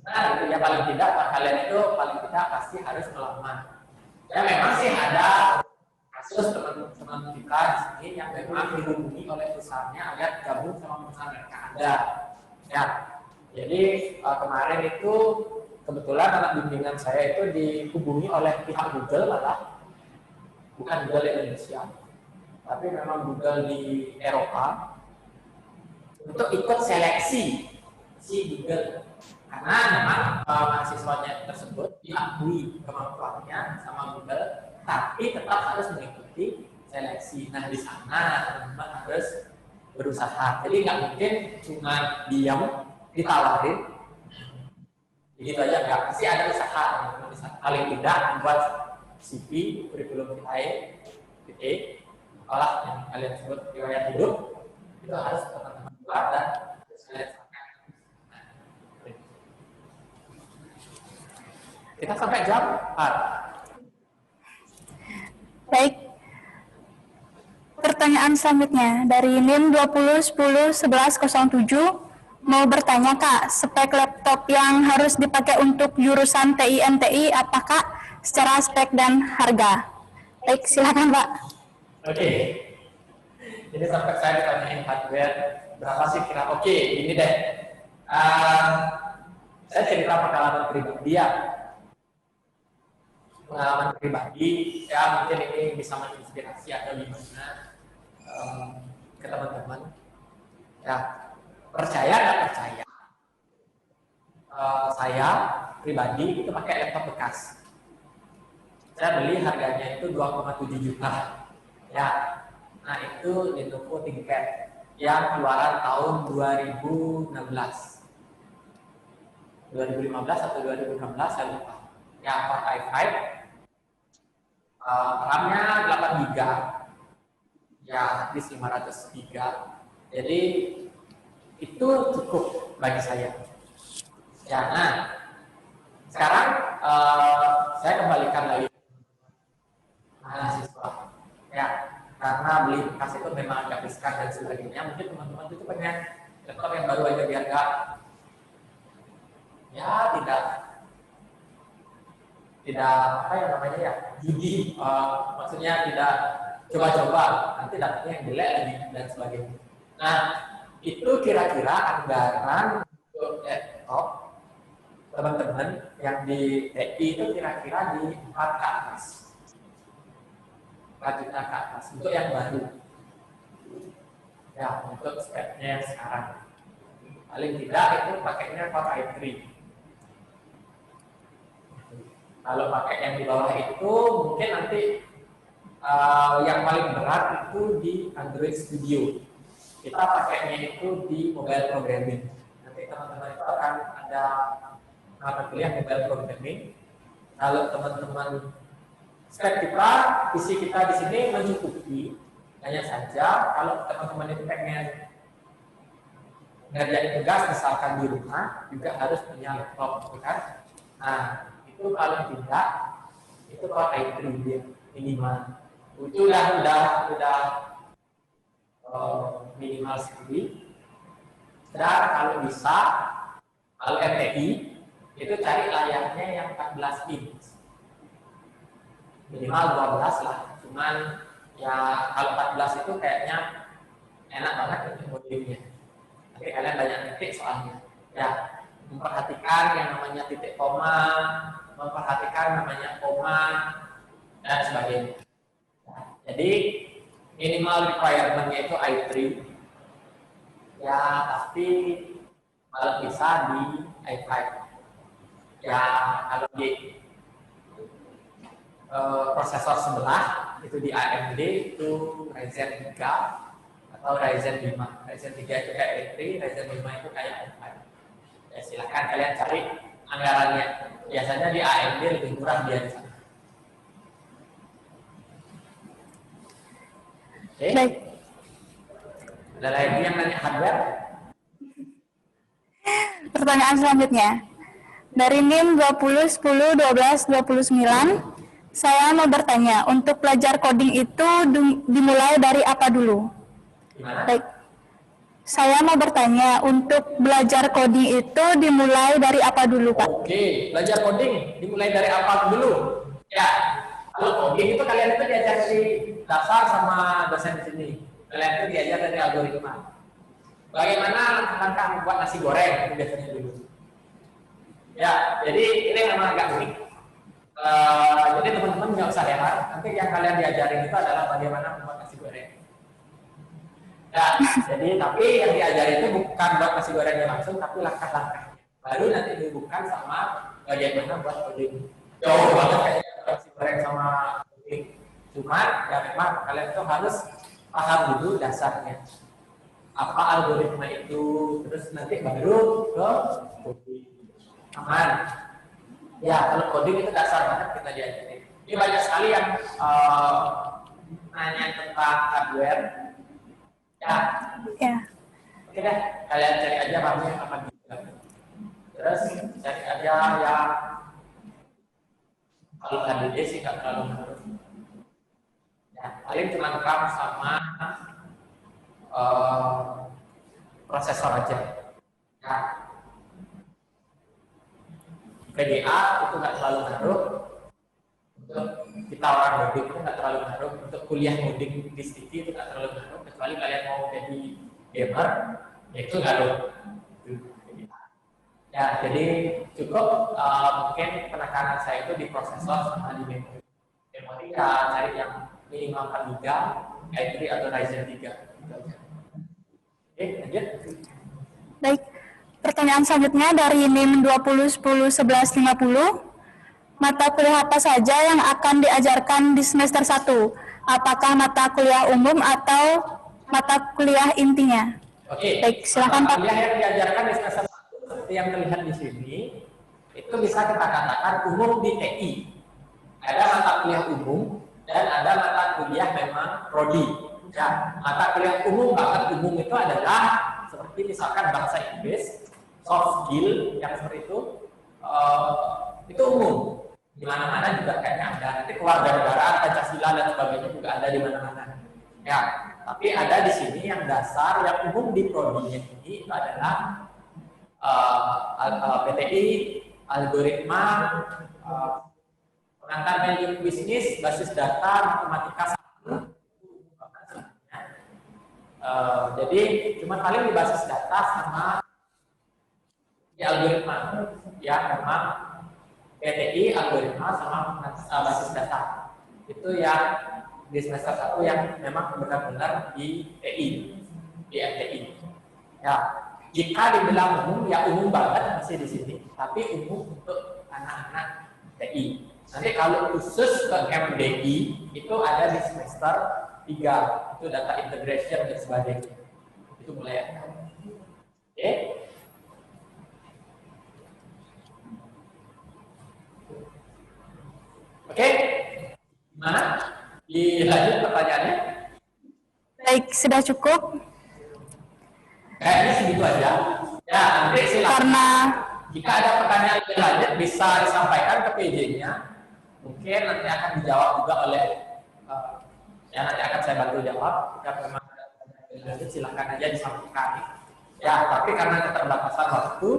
nah, itu ya paling tidak kalian itu paling tidak pasti harus melamar. Ya memang sih ada kasus teman-teman kita di sini yang memang dihubungi oleh perusahaannya agar gabung sama perusahaan mereka ada. Ya, jadi kemarin itu kebetulan anak bimbingan saya itu dihubungi oleh pihak Google malah, bukan Google Indonesia, tapi memang Google di Eropa untuk ikut seleksi si Google karena memang mahasiswanya tersebut diakui kemampuannya sama Google, tapi tetap harus mengikuti seleksi. Nah di sana teman-teman harus berusaha. Jadi nggak mungkin cuma diam ditawarin, begitu aja nggak. Pasti ada usaha. Paling tidak membuat CV, kurikulum vitae, olah yang kalian sebut riwayat hidup itu harus teman-teman buat dan kalian sampaikan. Kita sampai jam 4. Baik. Pertanyaan selanjutnya dari NIM 20101107 mau bertanya Kak, spek laptop yang harus dipakai untuk jurusan TI MTI apakah secara spek dan harga? Baik, silakan Pak. Oke. Jadi sampai saya ditanyain hardware berapa sih kira? Oke, ini deh. Saya cerita pengalaman pribadi ya. Pengalaman pribadi, ya mungkin ini bisa menginspirasi atau gimana ke teman-teman. Ya, percaya nggak percaya? Saya pribadi itu pakai laptop bekas. Saya beli harganya itu 2,7 juta. Ya, nah itu Lenovo ThinkPad yang keluaran tahun 2016, 2015 atau 2016 saya lupa. Ya, Core i5, RAM-nya 8 GB, ya habis 500 GB. Jadi itu cukup bagi saya. Ya, nah sekarang saya kembalikan lagi mahasiswa. Ya, karena beli bekas itu memang agak riskan dan sebagainya. Mungkin teman-teman itu pengen laptop yang baru aja biar nggak, ya tidak apa ya namanya ya, judi, maksudnya tidak coba-coba, nanti dapetnya yang jelek lagi dan sebagainya. Nah, itu kira-kira anggaran untuk laptop teman-teman yang di TI itu kira-kira di 4 ke atas. 4 juta ke atas untuk yang baru. Ya, untuk speknya yang sekarang. Paling tidak itu pakainya Core i3. Kalau pakai yang di bawah itu mungkin nanti yang paling berat itu di Android Studio. Kita pakainya itu di mobile programming. Nanti teman-teman itu akan ada ada mata kuliah mobile programming. Kalau teman-teman Spektifra, isi kita di sini mencukupi. Hanya saja kalau teman-teman itu pengen ngerjain tugas misalkan di rumah juga harus punya laptop, kan? Nah, itu kalau tidak itu kalau i3 dia minimal. Itu udah minimal sekali. Dan kalau bisa, kalau MTI itu cari layarnya yang 14 inch. Minimal 12 lah. Cuman ya kalau 14 itu kayaknya enak banget untuk modemnya. Tapi kalian banyak titik soalnya. Ya, memperhatikan yang namanya titik koma, memperhatikan namanya koma, dan sebagainya. Jadi minimal requirement-nya itu i3. Ya, tapi kalau bisa di i5. Ya, kalau di prosesor sebelah itu di AMD itu Ryzen 3 atau Ryzen 5. Ryzen 3 itu kayak i3, Ryzen 5 itu kayak i5. Ya, silahkan kalian cari anggarannya. Biasanya di AMD lebih murah dia di sana. Oke. Baik. Ada lagi yang nanya hardware? Pertanyaan selanjutnya. Dari NIM 20, 10, 12, 29, saya mau bertanya, untuk belajar coding itu dimulai dari apa dulu? Gimana? Baik. Saya mau bertanya, untuk belajar coding itu dimulai dari apa dulu, Pak? Oke, belajar coding dimulai dari apa dulu? Ya, kalau coding itu kalian itu diajar dari dasar sama dosen di sini. Kalian itu diajar dari algoritma. Bagaimana langkah-langkah membuat nasi goreng itu biasanya dulu. Ya, jadi ini memang agak unik. Jadi teman-teman nggak usah heran. Nanti yang kalian diajarin itu adalah bagaimana membuat nasi goreng. Ya, jadi tapi yang diajarin itu bukan buat nasi gorengnya langsung, tapi langkah-langkahnya. Baru nanti dihubungkan sama bagaimana buat coding. Jauh banget kayaknya nasi goreng sama coding. Cuman ya memang kalian itu harus paham dulu dasarnya. Apa algoritma itu, terus nanti baru ke coding. Aman. Ya, kalau coding itu dasar banget kita diajarin. Ini banyak sekali yang nanya tentang hardware. Ya. Ya. Oke deh, kalian cari aja RAM-nya apa gitu. Terus cari aja yang kalau HDD sih nggak terlalu ngaruh. Ya, paling cuma RAM sama prosesor aja. Ya. VGA itu nggak terlalu ngaruh. Untuk kita orang ngoding itu nggak terlalu ngaruh. Untuk kuliah ngoding di Sticky itu nggak terlalu ngaruh. Kecuali kalian mau jadi gamer, ya itu ngaruh. Ya, jadi cukup mungkin penekanan saya itu di prosesor sama di memori. Memori ya cari yang minimal 4 GB, i3 atau Ryzen 3. Gitu aja. Oke, lanjut. Baik. Pertanyaan selanjutnya dari NIM 20, 10, 11, 50. Mata kuliah apa saja yang akan diajarkan di semester 1? Apakah mata kuliah umum atau mata kuliah intinya? Oke. Baik, silakan Pak. Kuliah yang diajarkan di semester 1 seperti yang terlihat di sini, itu bisa kita katakan umum di TI. Ada mata kuliah umum dan ada mata kuliah memang prodi. Ya, mata kuliah umum banget umum itu adalah seperti misalkan bahasa Inggris, soft skill yang seperti itu umum. Di mana-mana juga kayaknya ada. Nanti kewarganegaraan, Pancasila dan sebagainya juga ada di mana-mana. Ya, tapi ada di sini yang dasar, yang umum di prodinya ini adalah PTI, algoritma, pengantar manajemen bisnis, basis data, matematika 1. Jadi cuma paling di basis data sama di algoritma, ya memang PTI, algoritma sama basis data itu yang di semester 1 yang memang benar-benar di TI, di MTI. Ya, jika dibilang umum, ya umum banget masih di sini, tapi umum untuk anak-anak TI. Nanti kalau khusus ke MDI itu ada di semester 3, itu data integration dan sebagainya. Itu mulai ada. Oke. Oke, gimana? Dilanjut pertanyaannya? Baik, sudah cukup. Kayaknya segitu aja. Ya, nanti silakan. Karena Jika ada pertanyaan lebih lanjut bisa disampaikan ke PJ-nya. Mungkin nanti akan dijawab juga oleh ya nanti akan saya bantu jawab. Jika memang ada pertanyaan lebih lanjut silakan aja disampaikan. Ya, tapi karena keterbatasan waktu,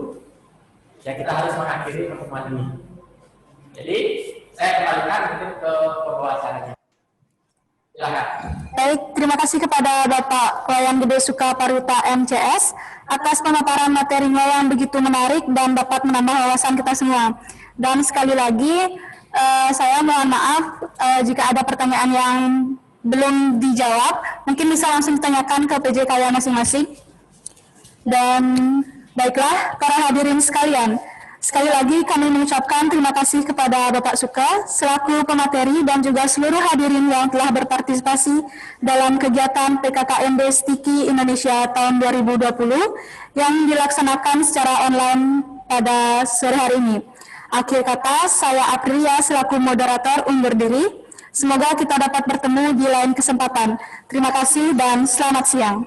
ya kita harus mengakhiri pertemuan ini. Jadi saya kembalikan mungkin ke pembahasannya. Silakan. baik, terima kasih kepada Bapak Wayan Gede Suka Paruta MCS atas pemaparan materinya yang begitu menarik dan dapat menambah wawasan kita semua. Dan sekali lagi, saya mohon maaf jika ada pertanyaan yang belum dijawab, mungkin bisa langsung ditanyakan ke PJ kalian masing-masing. Dan baiklah, para hadirin sekalian, sekali lagi kami mengucapkan terima kasih kepada Bapak Suka selaku pemateri dan juga seluruh hadirin yang telah berpartisipasi dalam kegiatan PKKMB Stiki Indonesia tahun 2020 yang dilaksanakan secara online pada sore hari ini. Akhir kata, saya Aprilia selaku moderator undur diri. Semoga kita dapat bertemu di lain kesempatan. Terima kasih dan selamat siang.